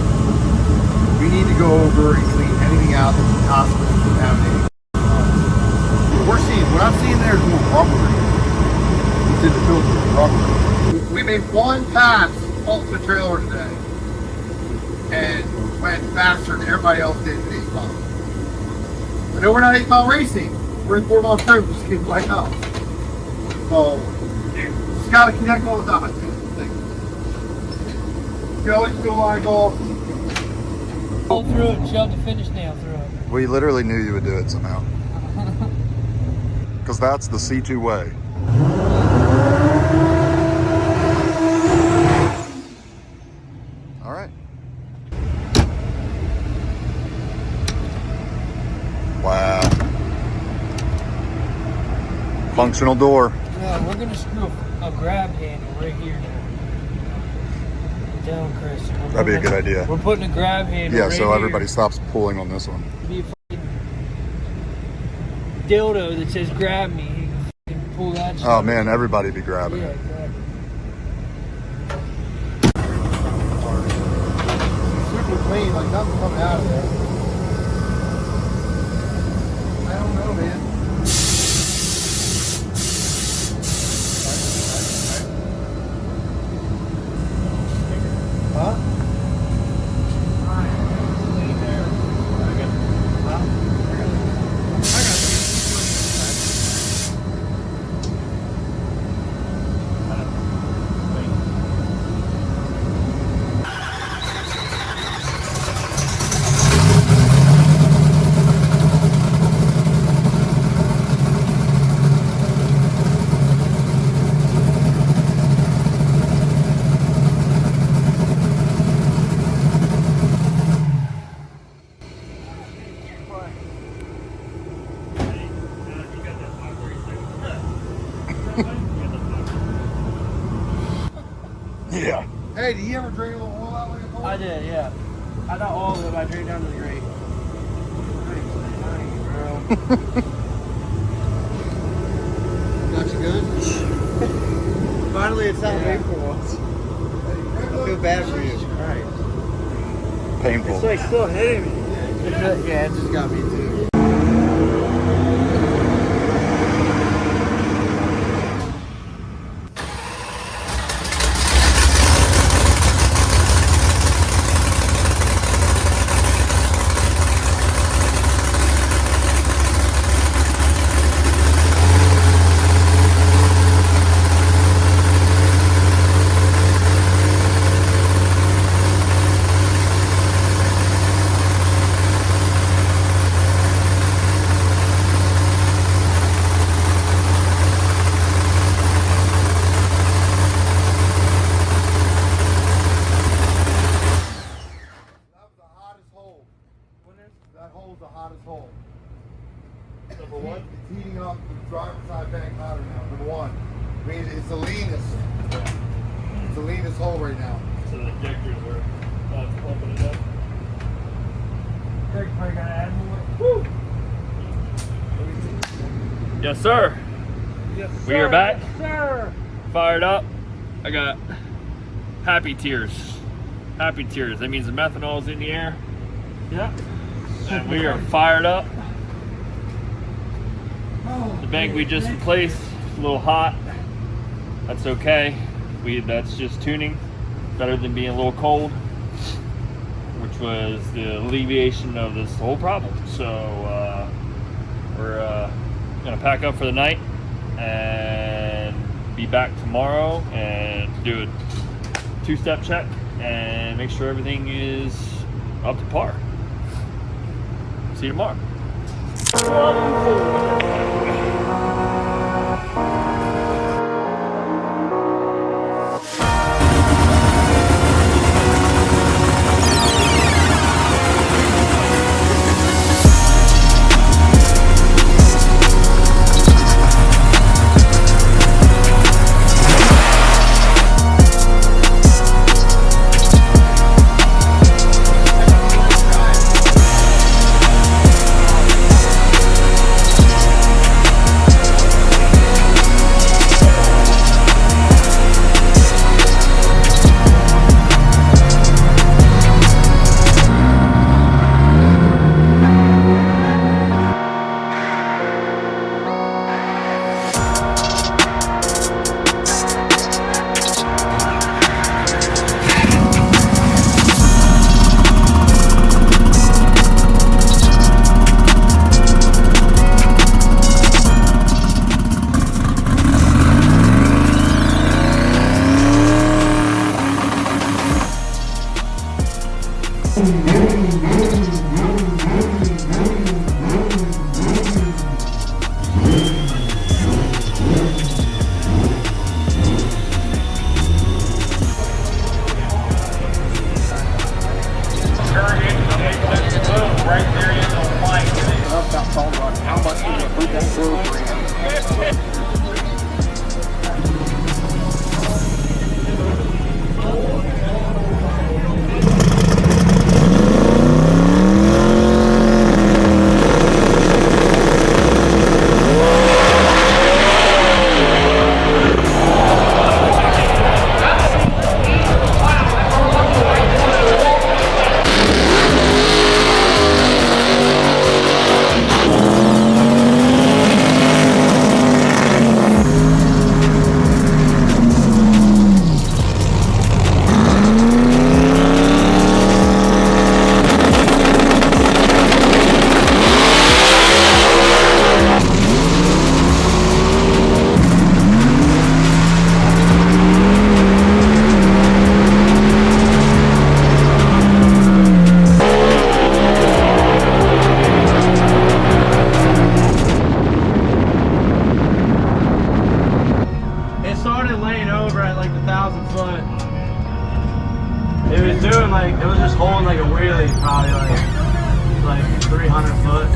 We need to go over and clean anything out that's possibly contaminated. What I'm seeing there is more rubbery. It's in the filter, rubbery. We made one pass off the trailer today and went faster than everybody else did in 8 miles. I know we're not 8 mile racing. We're in 4 mile terms, just getting blacked out. So, just gotta connect all the dots. Go it, go line off. Pull through it and shove the finish nail through it. We literally knew you would do it somehow. Because that's the C2 way. Functional door. No, we're gonna screw a grab handle right here now. Down, Chris. That'd be a good idea. We're putting a grab handle. Yeah, right so here. everybody stops pulling on this one. Be a fucking dildo that says "grab me." You can fucking pull that. Oh man, everybody be grabbing Yeah, it. exactly. Super clean, like nothing coming out of there. I don't know, man. Huh? Yeah. Hey, do you ever drain a little oil out like a pole? I did, yeah. I not all of it, but I drained down to the grate. Got you good? Finally, it's not painful once. I feel bad for you. Alright. Painful. It's like still hitting me. Yeah, it just got me too. That hole's the hottest hole. Number one, it's heating up the driver's side bank hotter now. Number one. I mean, it's the leanest. It's the leanest hole right now. So the injectors are pumping it up. Greg probably gotta add more. Woo! Yes, sir. Yes, We are back. Yes, sir. Fired up. I got happy tears. Happy tears. That means the methanol is in the air. Yep. And we are fired up. The bank we just replaced, a little hot. That's okay. That's just tuning. Better than being a little cold, which was the alleviation of this whole problem. So we're gonna pack up for the night and be back tomorrow and do a two-step check and make sure everything is up to par. See you tomorrow. How much did you put that program? doing like, it was just holding like a wheelie, probably like 300 foot.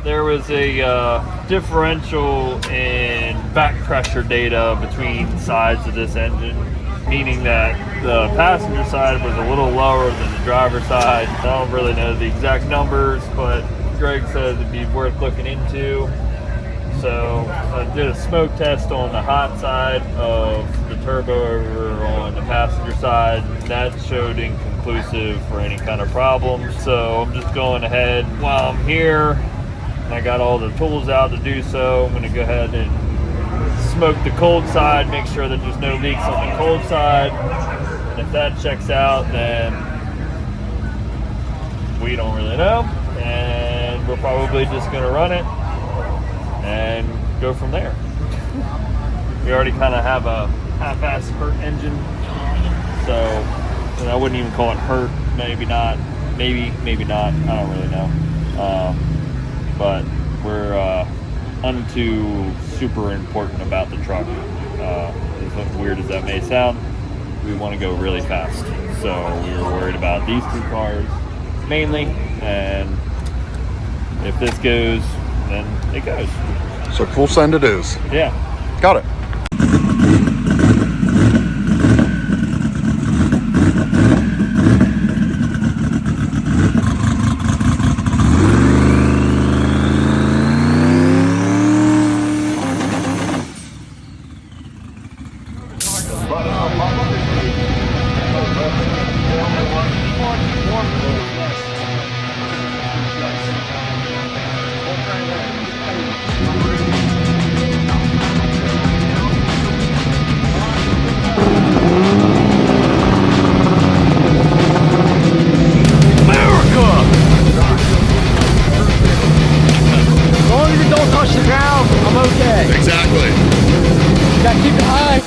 There was a differential in back pressure data between sides of this engine, meaning that the passenger side was a little lower than the driver's side. I don't really know the exact numbers, but Greg said it'd be worth looking into. So I did a smoke test on the hot side of the turbo over on the passenger side. That showed inconclusive for any kind of problem. So I'm just going ahead while I'm here. I got all the tools out to do so. I'm going to go ahead and smoke the cold side, make sure that there's no leaks on the cold side. And if that checks out, then we don't really know. And we're probably just going to run it and go from there. We already kind of have a half-ass hurt engine, so I wouldn't even call it hurt. Maybe not. Maybe not. I don't really know. But we're unto super important about the truck. As weird as that may sound, we want to go really fast. So we were worried about these two cars mainly, and if this goes then it goes. So full send it is. Yeah. Got it. As long as it don't touch the ground, I'm okay. Exactly. Gotta keep it high.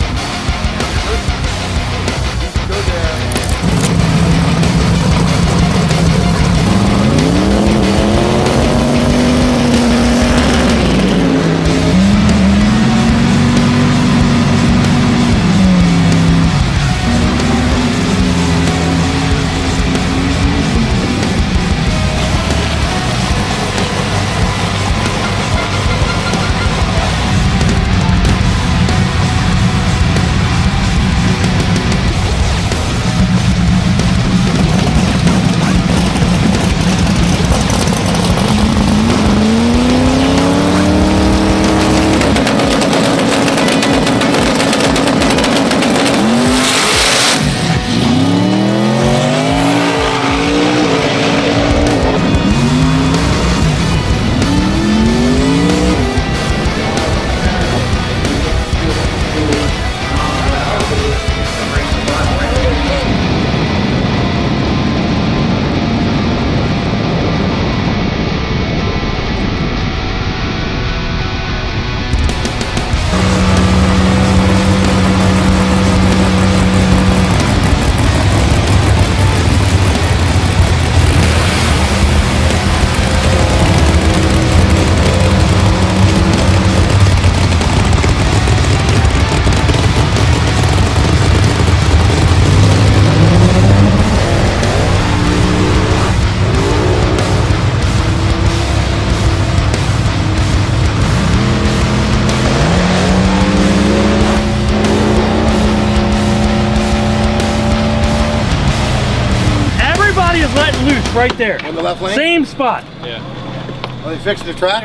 Letting loose right there. On the left lane? Same spot. Are they fixing the track?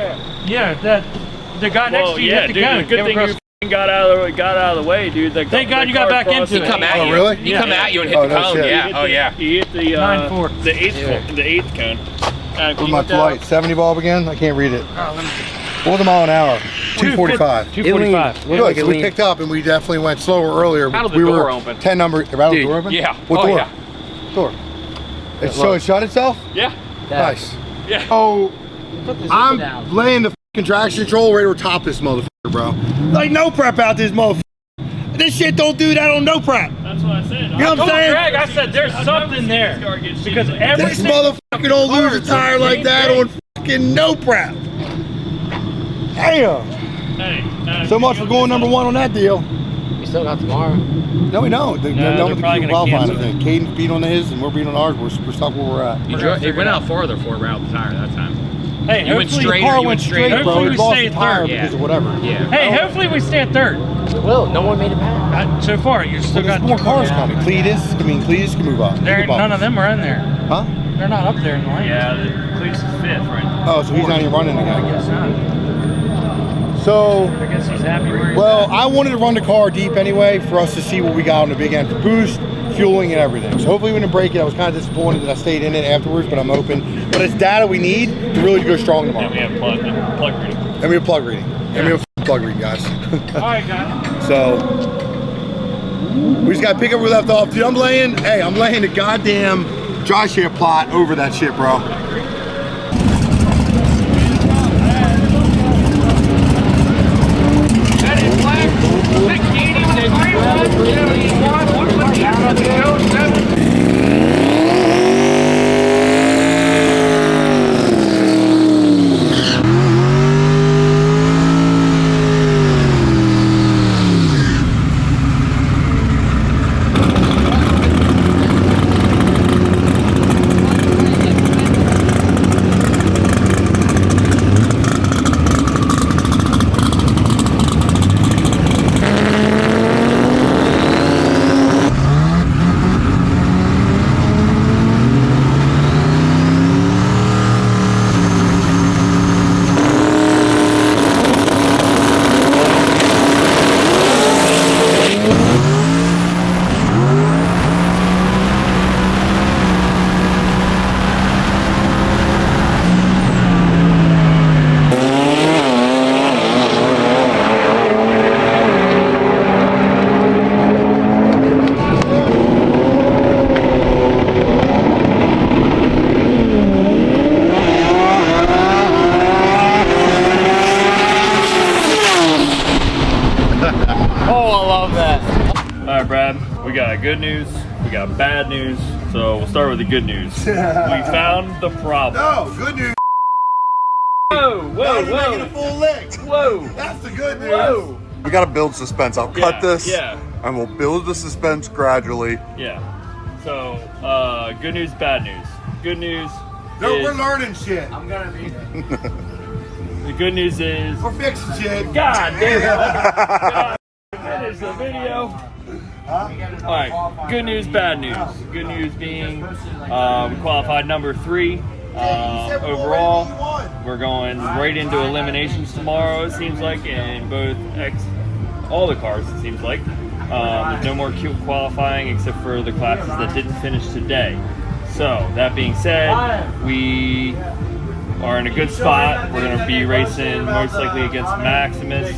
Yeah, that the guy next to you hit the dude, gun. the good thing you got out of the way, dude. Thank God you got back into it. Come at you. really? He come at you and hit Oh, the no cone. shit. Yeah. Oh yeah. He hit the 9-4. the eighth cone. Where's my light? 70 bulb again? I can't read it. What was the mile an hour? 245. 245. Good, so we picked up and we definitely went slower earlier. Rattled the we door were open. 10 number. Rattled the door open? Yeah. What door? Yeah. Door. So it shut itself? Yeah. Nice. Yeah. Oh, I'm laying the fucking traction control right over top this motherfucker, bro. Like no prep out this motherfucker. This shit don't do that on no prep. That's what I said. You know what I'm saying? Greg, I said there's something there. Because This everything. motherfucker don't lose a tire like that on fucking no prep. Damn. Hey, So much for going number one on that deal. We still got tomorrow. No, we don't. they're No, probably gonna qualifying. cancel it. Caden's beat on his and we're beating on ours. We're stuck where we're at. It went out farther for a route the tire that time. Hey, You went hopefully straight. Car or you went straight, bro. Hopefully It we lost stay the tire third. because of whatever. Yeah. Hey, hopefully we stay at third. Well, no one made it back. So far, you still There's got more two cars more. coming. Cletus can move up. There, none of them are in there. Huh? They're not up there in the line. Yeah, the Cletus is fifth, right? Oh, so he's not even running again. I guess not. So, I guess he's happy where he's well, at. I wanted to run the car deep anyway for us to see what we got on the big end for boost, fueling, and everything. So hopefully we didn't break it. I was kind of disappointed that I stayed in it afterwards, but I'm open. But it's data we need to really go strong tomorrow. And we have plug reading. And we have plug reading. And we have plug reading, guys. All right, guys. So we just gotta pick up where we left off. Dude, I'm laying the goddamn dry share plot over that shit, bro. That is black. 680 with a 3171. What's the deal with the 07? got good news, we got bad news. So we'll start with the good news. We found the problem. No, good news. Whoa, whoa, Making a whoa, full lick. whoa, That's the good news. whoa. We gotta build suspense. I'll cut this, Yeah. and we'll build the suspense gradually. Yeah. So, good news, bad news. Good news. No, is, we're learning shit. the good news is. We're fixing shit. God damn it. God, finish the video. Alright, good news, bad news. Good news being we qualified number 3 overall. We're going right into eliminations tomorrow, it seems like, in all the cars, it seems like. There's no more qualifying except for the classes that didn't finish today. So, that being said, we are in a good spot. We're going to be racing most likely against Maximus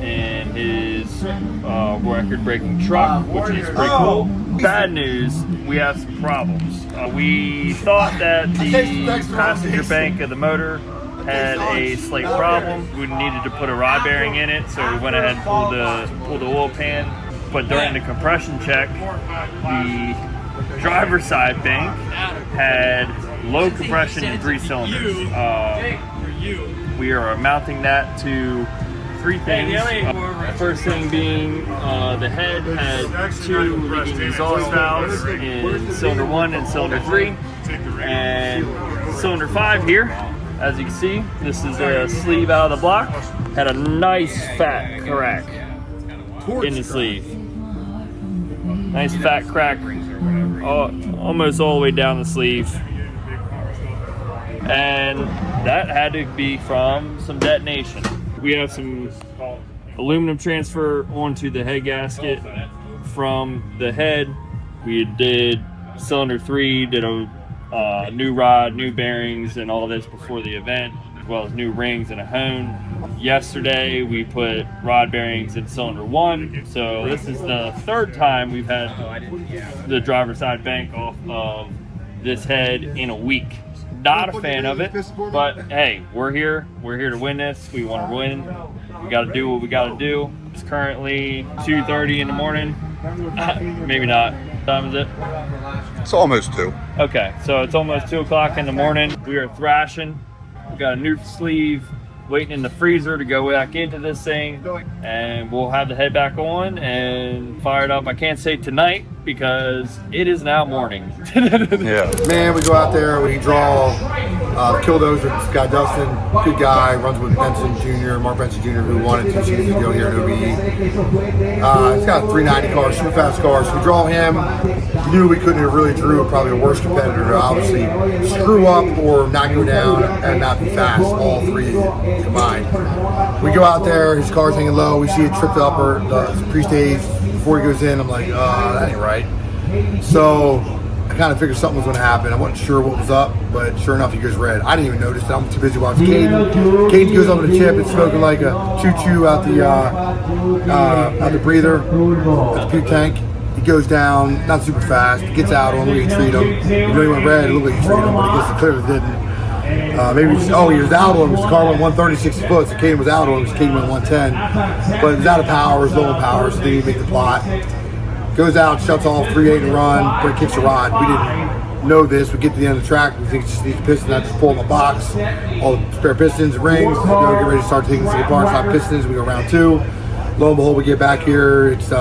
in his record-breaking truck, which is pretty cool. Bad news, we have some problems. We thought that the passenger bank of the motor had a slight problem. We needed to put a rod bearing in it, so we went ahead and pulled the oil pan. But during the compression check, the driver's side bank had low compression in 3 cylinders. We are mounting that to 3 things. First thing being the head had 2 leaking exhaust valves in cylinder 1 and cylinder 3. And cylinder 5 here, as you can see, this is a sleeve out of the block. Had a nice fat crack in the sleeve. Nice fat crack almost all the way down the sleeve. And that had to be from some detonation. We have some aluminum transfer onto the head gasket from the head. We did cylinder 3, did a new rod, new bearings, and all of this before the event, as well as new rings and a hone. Yesterday we put rod bearings in cylinder 1, so this is the 3rd time we've had the driver's side bank off of this head in a week. Not a fan of it, but hey, we're here to win this. We want to win. We got to do what we got to do. It's currently 2:30 in the morning. Maybe not. What time is it? It's almost 2. Okay, so it's almost 2 o'clock in the morning. We are thrashing. We got a new sleeve waiting in the freezer to go back into this thing, and we'll have the head back on and fire it up. I can't say tonight because it is now morning. Yeah. Man, we go out there, we draw the Killdozer. This guy Dustin, good guy, runs with Benson Jr., Mark Benson Jr., who wanted 2 seasons ago here at OBE. He's got a 390 car, super fast car, so we draw him. We knew we couldn't have really drew probably the worst competitor to obviously screw up or not go down and not be fast, all 3 combined. We go out there, his car's hanging low, we see it tripped up or the pre-stage. Before he goes in, I'm like, that ain't right. So I kind of figured something was going to happen. I wasn't sure what was up, but sure enough, he goes red. I didn't even notice it. I'm too busy watching Caden. Caden goes up to the chip. It's smoking like a choo-choo out the breather, at the puke tank. He goes down, not super fast. He gets out on him. We treat him. He really went red. It looked like he treated him, but he guess he clearly didn't. Maybe just, he was out on him. His car went 130, 60 foot, so Caden was out on him. His Caden went 110. But it was out of power, it was low in power, so they didn't make the plot. Goes out, shuts off, 3.8 and run, but it kicks the rod. We didn't know this. We get to the end of the track, we think it just needs a piston. I just pull in my box, all the spare pistons, rings, get ready to start taking things apart, stop pistons. We go round 2. Lo and behold, we get back here. It's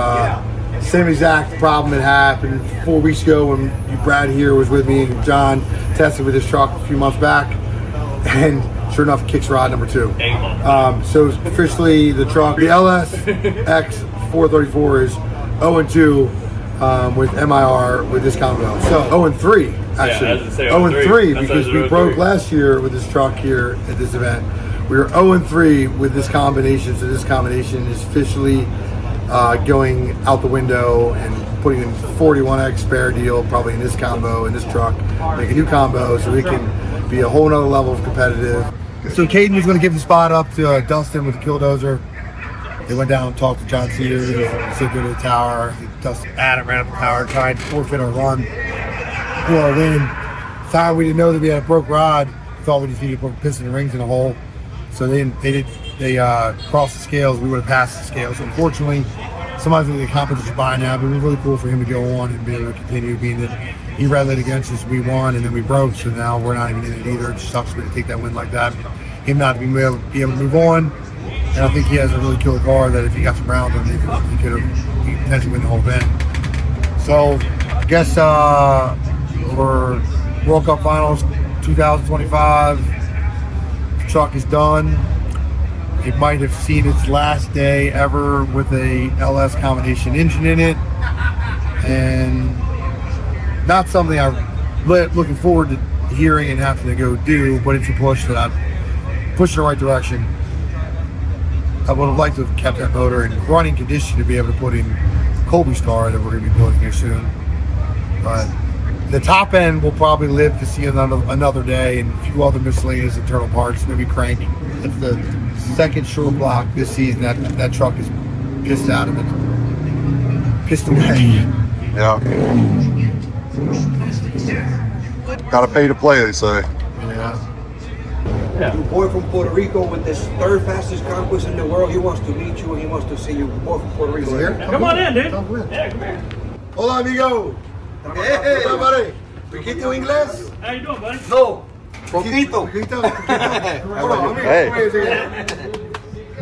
same exact problem that happened 4 weeks ago when Brad here was with me and John tested with his truck a few months back. And sure enough, it kicks rod number 2. So officially the truck, the LSX 434 is 0-2 with MIR with this combo. So 0-3 actually. 0-3 because we broke last year with this truck here at this event. We were 0-3 with this combination. So this combination is officially going out the window and putting in 41X spare deal probably in this combo, in this truck. Make a new combo so we can be a whole nother level of competitive. So Caden was going to give the spot up to Dustin with the Killdozer. They went down and talked to John Cedar. Said go to the tower. Dustin Adam ran up the tower, tried to forfeit our run for our win. Time we didn't know that we had a broke rod. We thought we just needed to put piston and rings in a hole. So they crossed the scales. We would have passed the scales. Unfortunately, sometimes the competition by now, but it was really cool for him to go on and be able to continue, being that he rallied against us, we won, and then we broke, so now we're not even in it either. It just sucks to take that win like that. Him not to be able to move on, and I think he has a really killer car that if he got some rounds on, he could have potentially win the whole event. So I guess for World Cup Finals 2025, the truck is done. It might have seen its last day ever with a LS combination engine in it, and not something I'm looking forward to hearing and having to go do, but it's a push that I've pushed in the right direction. I would have liked to have kept that motor in running condition to be able to put in Colby's car that we're going to be building here soon. But the top end will probably live to see another day, and a few other miscellaneous internal parts, maybe crank. That's the second short block this season. That truck is pissed out of it. Pissed away. Yeah. Gotta pay to play, they say. Yeah. Boy from Puerto Rico with this third fastest conquest in the world. He wants to meet you and he wants to see you. Boy from Puerto Rico. Here? Come on in, dude. Come in. Yeah, come here. Hola, amigo. Hey, what's up, buddy? Poquito inglés? How you doing, buddy? No, poquito. Hold on, Hey.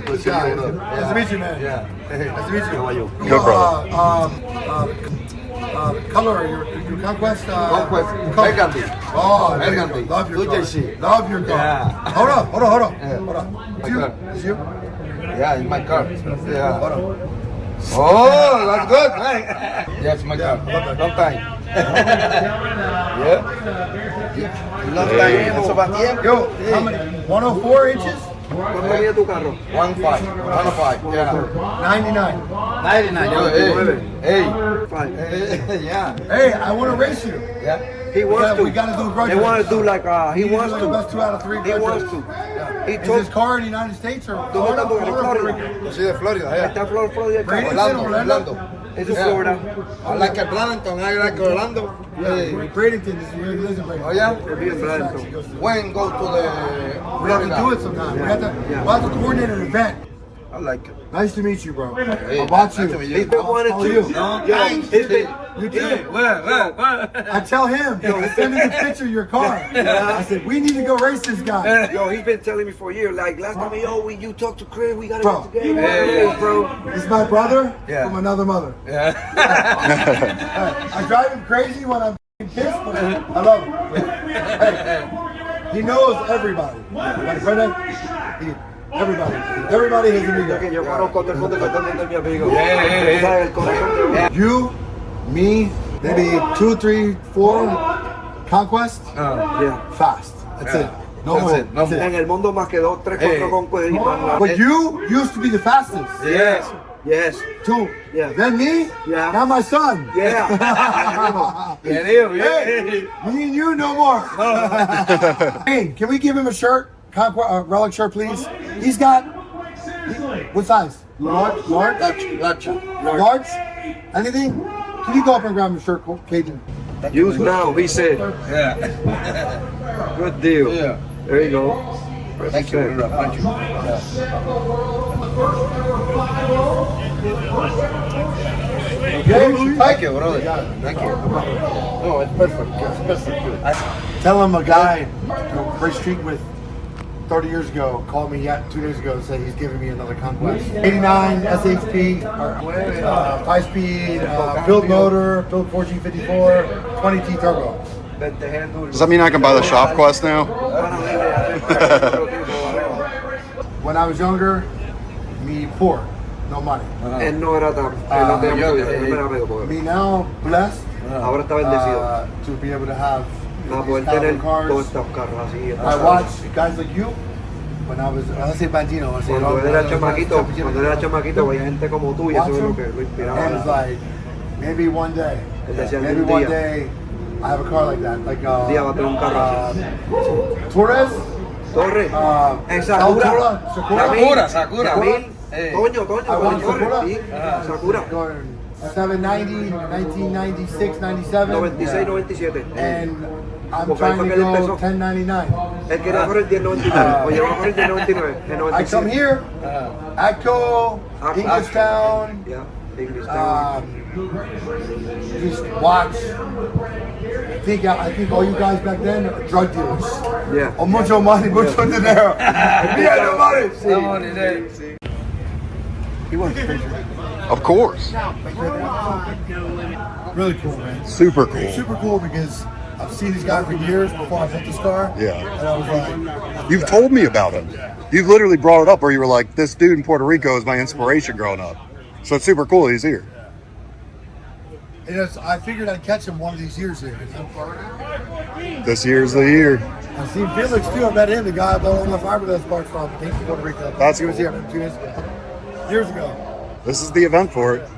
Good guy. Nice to meet you, man. Yeah. Nice to meet you. How are you? Good, brother. Color, your conquest? Conquest. Color. Burgundy. Oh, there you go. Burgundy. Love your Blue car. jersey. Love your car. Yeah. Hold on. My car. It's you? Yeah, in my car. Yeah. Hold on. Oh, that's good, man. Yes, my car. Long time. Yeah. Long time. Eso va tiempo. Yo, how many? 104 inches? ¿Cuánto mide tu carro? 1.5. 1.5. Yeah. 99. 99. Yo, hey. Yeah. Hey, I want to race you. Yeah. He wants to. We got to do a grudge They race. want to do like he wants like to. the best 2 out of 3 He grudge wants races. to. Yeah. He Is told this car in the United States or ¿Dónde está tu carro? Florida? Florida. Sí, de Florida. Está Florida. Orlando. It's Florida. I like Bradenton. I like Orlando. Hey, Bradenton is where he lives in Bradenton. Oh yeah. Bradenton. When go to the We have to do it sometime. We'll have to coordinate an event. I like it. Nice to meet you, bro. I'll watch you. He's been wanting to. You. You too. I tell him, send me the picture of your car. I said, we need to go race this guy. Yo, he's been telling me for a year. Like last time, you talked to Chris, we gotta Bro. get together. Bro. He's my brother from another mother. Yeah. I drive him crazy when I'm pissed, but I love him. Hey, he knows everybody. Like, Brendan, everybody has an ego. Yo conozco todo el mundo que está donde mi amigo. You, me, maybe 2, 3, 4 conquests. Yeah. Fast. That's it. No more. That's En it. el mundo más que 2, 3, 4 conquistas y más. But you used to be the fastest. Yes. Yes. 2. Yeah. Then me. Yeah. Now my son. Yeah. Hey, me and you no more. Hey, can we give him a shirt? Relic shirt, please. He's got. What size? Large? Large? Anything? Can you go up and grab him a shirt, Cajun? Use now, he said. Yeah. Good deal. Yeah. There you go. Thank you. Thank you. Thank you, brother. Thank you. No, it's perfect. It's perfect. Tell him a guy to race street with 30 years ago called me 2 days ago and said he's giving me another conquest. 89 SHP, 5-speed, build motor, build 1454, 20T turbo. Does that mean I can buy the shop quest now? When I was younger, me poor, no money. Él no era tan. No era amigo. Me now blessed Ahora está bendecido. to be able to have A these poder kind tener of cars. todos estos carros así. I watched guys like you when I was, let's say Bandino, let's say Cuando él era chamaquito, veía gente como tú y eso es lo que lo inspiraba. And it's like, maybe one day, Él decía, maybe "Un one día, day, I have a car like that. Like, un día va a tener un carro así. Torres, Torre, en Sakura, Sakura, Toño, I want Sakura. sí, Sakura, 790, 1996, 97. 96, 97. And I'm Porque trying ahí fue to que él go empezó. 1099. Él quería correr el 1099, o llevaba a correr el 1099, el I come 97. here, Atco, Englishtown, Yeah. Taking this down. Just watch. I think all you guys back then are drug dealers. Yeah. Oh, mucho money, mucho dinero. We had no money. Come on today. He wants a picture. Of course. Really cool, man. Super cool. Super cool because I've seen this guy for years before I built this car. Yeah. And I was like, You've told me about him. You've literally brought it up where you were like, this dude in Puerto Rico is my inspiration growing up. So it's super cool he's here. I figured I'd catch him one of these years here. This year's the year. I've seen Felix too. I met him, the guy I bought all my fiberglass parts from. He came from Puerto Rico. That's he was cool. here 2 years ago. Years ago. This is the event for it.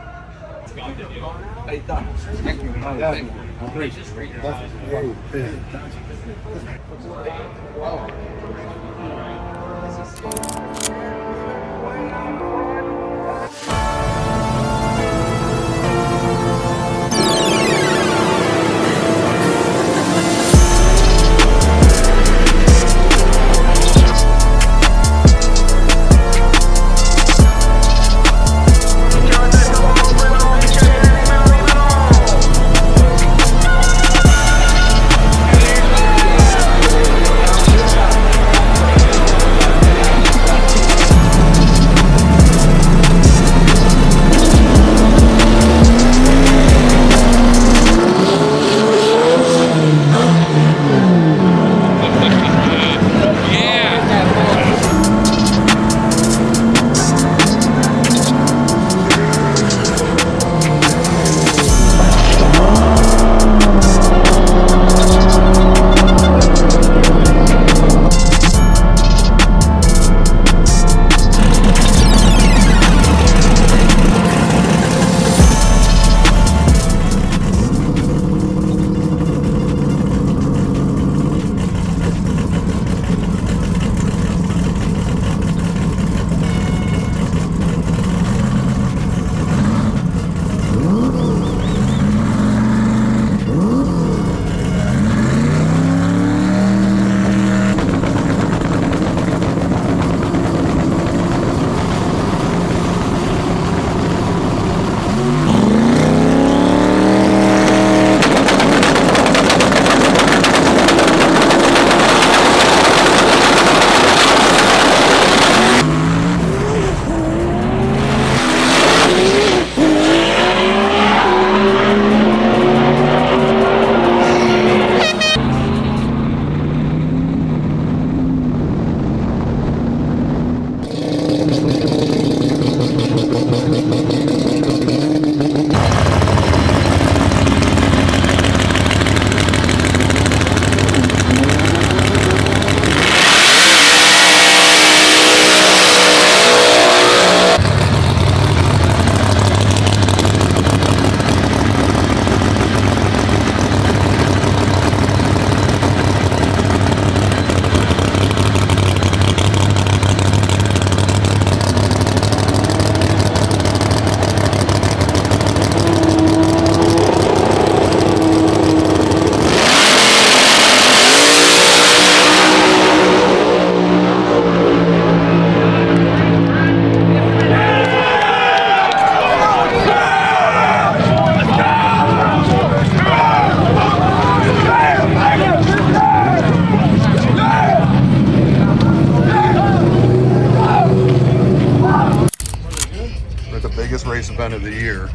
race event of the year.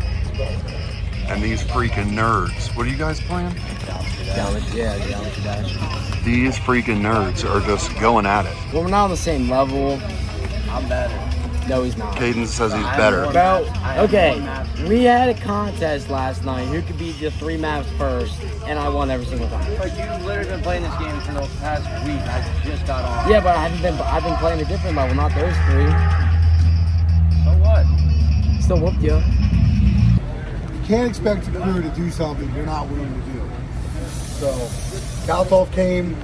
And these freaking nerds. What are you guys playing? Geometry Dash. These freaking nerds are just going at it. Well, we're not on the same level. I'm better. No, he's not. Caden says he's better. Bro, okay, we had a contest last night. Who could beat the 3 maps first? And I won every single time. But you've literally been playing this game for the past week. I just got on. Yeah, but I've been playing a different level, not those 3. So what? Still whooped you. You can't expect a crew to do something you're not willing to do. So, Kaltov came,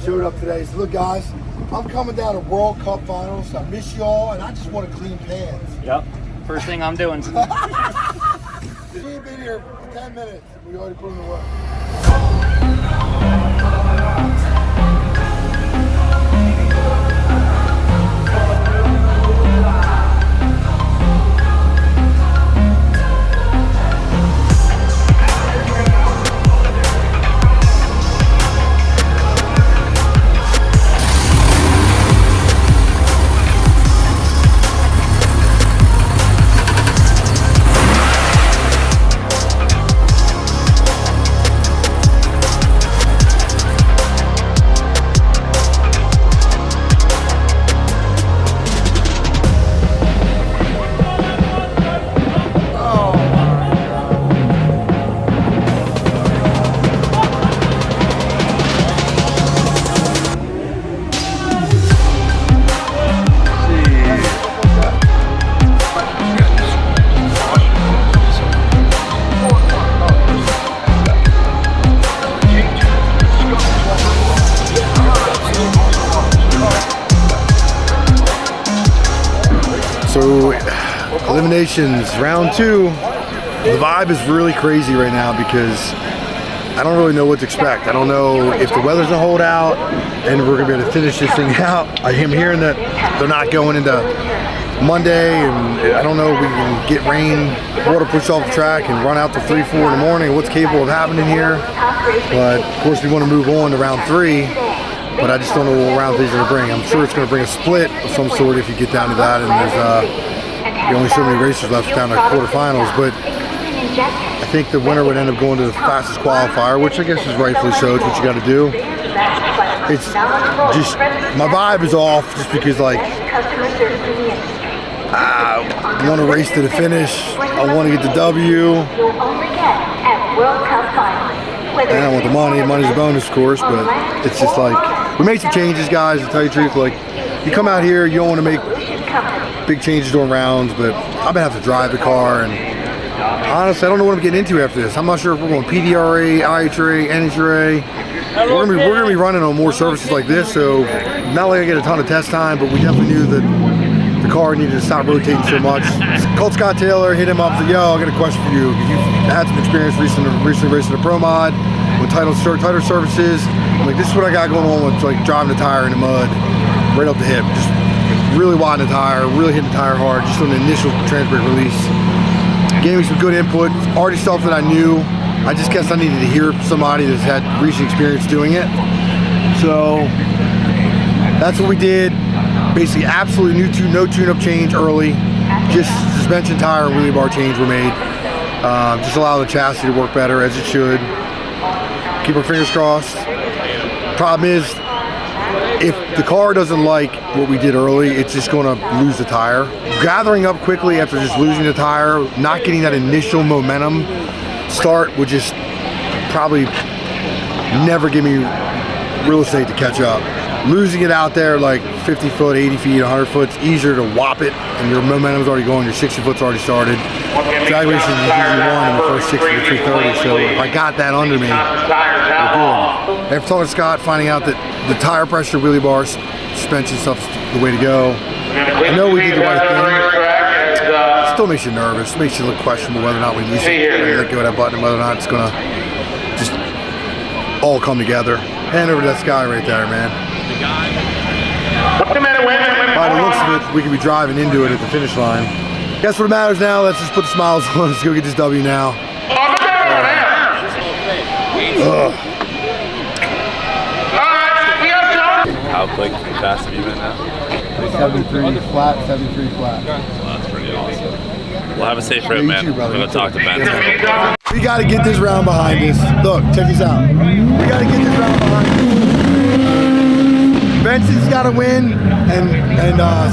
showed up today. Said, look guys, I'm coming down to World Cup Finals. I miss y'all, and I just want to clean pans. Yep. First thing I'm doing. She ain't been here for 10 minutes. We already put in the work. Eliminations, round 2. The vibe is really crazy right now because I don't really know what to expect. I don't know if the weather's gonna hold out and we're gonna be able to finish this thing out. I am hearing that they're not going into Monday, and I don't know if we can get rain, water pushed off the track and run out to 3, 4 in the morning. What's capable of happening here? But of course we want to move on to round 3, but I just don't know what round 3 is gonna bring. I'm sure it's gonna bring a split of some sort if you get down to that, and there's only so many racers left down to quarterfinals, but I think the winner would end up going to the fastest qualifier, which I guess is rightfully so. It's what you got to do. It's just, my vibe is off just because, like, I want to race to the finish. I want to get the W. And I want the money. Money's a bonus, of course, but it's just like, we made some changes, guys, to tell you the truth. Like, you come out here, you don't want to make big changes during rounds, but I'm gonna have to drive the car, and honestly, I don't know what I'm getting into after this. I'm not sure if we're going PDRA, IHRA, NHRA. We're gonna be running on more surfaces like this, so not like I get a ton of test time, but we definitely knew that the car needed to stop rotating so much. Called Scott Taylor, hit him up, said, yo, I got a question for you, because you've had some experience recently racing a Pro Mod with tighter surfaces. I'm like, this is what I got going on with, like, driving the tire in the mud, right up the hip. Just really widen the tire, really hitting the tire hard, just on the initial trans brake release. Gave me some good input, already stuff that I knew. I just guess I needed to hear somebody that's had recent experience doing it. So that's what we did. Basically, absolutely no tune-up change early. Just suspension, tire, and wheelie bar change were made. Just allow the chassis to work better as it should. Keep our fingers crossed. Problem is, if the car doesn't like what we did early, it's just going to lose the tire. Gathering up quickly after just losing the tire, not getting that initial momentum start would just probably never give me real estate to catch up. Losing it out there like 50 foot, 80 feet, 100 foot, it's easier to whop it, and your momentum's already going, your 60 foot's already started. Drag racing is usually won in the first 60 to 330, so if I got that under me, we're good. After talking to Scott, finding out that the tire pressure, wheelie bars, suspension stuff's the way to go. I know we did the right thing. Still makes you nervous, makes you look questionable whether or not we let go of that button, and whether or not it's gonna just all come together. Hand over to that sky right there, man. By the looks of it, we could be driving into it at the finish line. Guess what matters now? Let's just put the smiles on. Let's go get this W now. How quick and fast have you been now? 73 flat, 73 flat. Well, that's pretty awesome. We'll have a safe road, man. Too, I'm going to talk to Ben. We got to get this round behind us. Look, check this out. We got to get this round behind us. Benson's got to win, and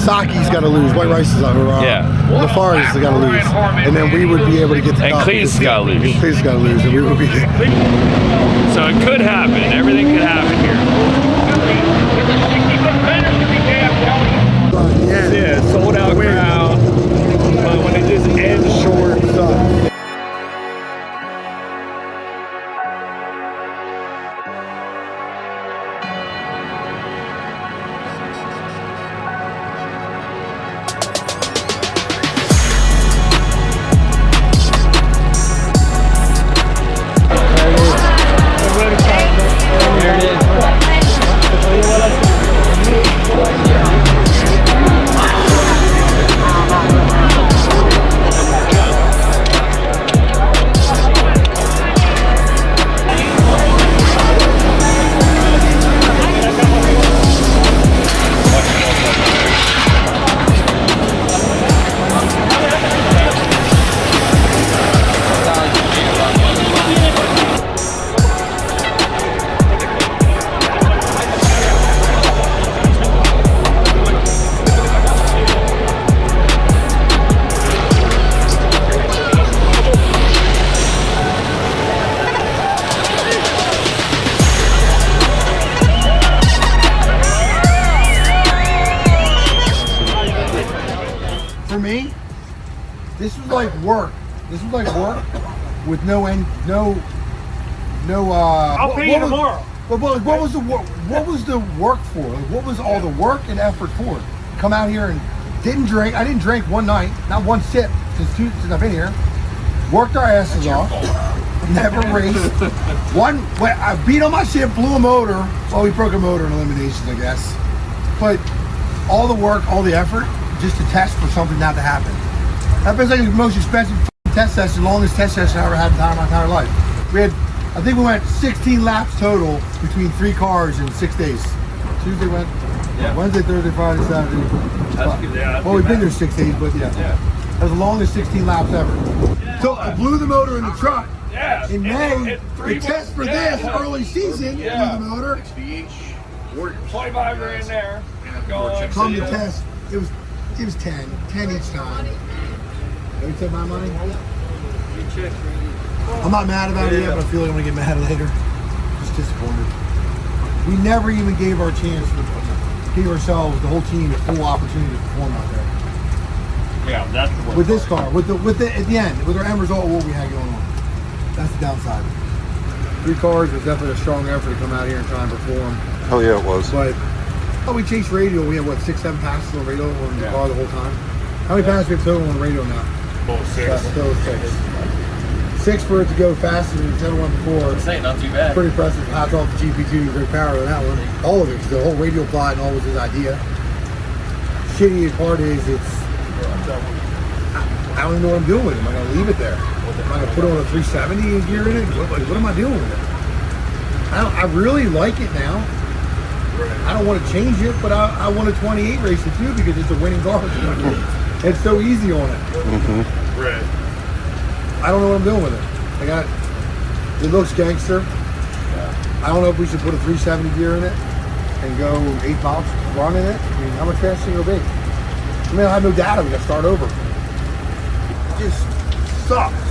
Saki's got to lose. White Rice is Lafari's got to lose, and then we would be able to get the top. And Clee's got to lose. And Clee's got to lose, and we would be good. So it could happen. Everything could happen here. Yeah, sold out crowd. But when it just ends short, For me, this was like work. This was like work with no end, no. I'll pay you tomorrow. But what was the work? What was the work for? Like, what was all the work and effort for? Come out here and Didn't drink. I didn't drink one night, not one sip since I've been here. Worked our asses off. Never raced. I beat on my shit, blew a motor. Well, we broke a motor in eliminations, I guess. But all the work, all the effort, just to test for something not to happen. That was like the most expensive test session, longest test session I ever had in my entire life. I think we went 16 laps total between 3 cars in 6 days. Tuesday went, Wednesday, Thursday, Friday, Saturday. Well, we've been there 6 days, but yeah. That was the longest 16 laps ever. So I blew the motor in the truck. In May, the test for this early season, blew the motor. 25 grand there. Come to test, it was 10 each time. Have you took my money? I'm not mad about it yet, but I feel like I'm gonna get mad later. Just disappointed. We never even gave our chance to give ourselves, the whole team, a full opportunity to perform out there. Yeah, that's the With this car, with the at the end, with our end result, what we had going on. That's the downside. 3 cars was definitely a strong effort to come out here and try and perform. Hell yeah, it was. But we chased radio. We had 6, 7 passes on radio on the car the whole time. How many passes we have total on the radio now? 6. Total 6. 6 for it to go faster than the other one before. Not too bad. Pretty impressive. Hats off to GP2, great power on that one. All of it, the whole radio plot and all was his idea. Shitty part is I don't even know what I'm doing with it. Am I going to leave it there? Am I going to put on a 370 gear in it? What am I doing with it? I really like it now. I don't want to change it, but I want a 28 race it too because it's a winning car. It's so easy on it. Right. I don't know what I'm doing with it. It looks gangster. I don't know if we should put a 370 gear in it and go 8 miles run in it. I mean, how much faster can it be? I mean, I have no data. We got to start over. It just sucks.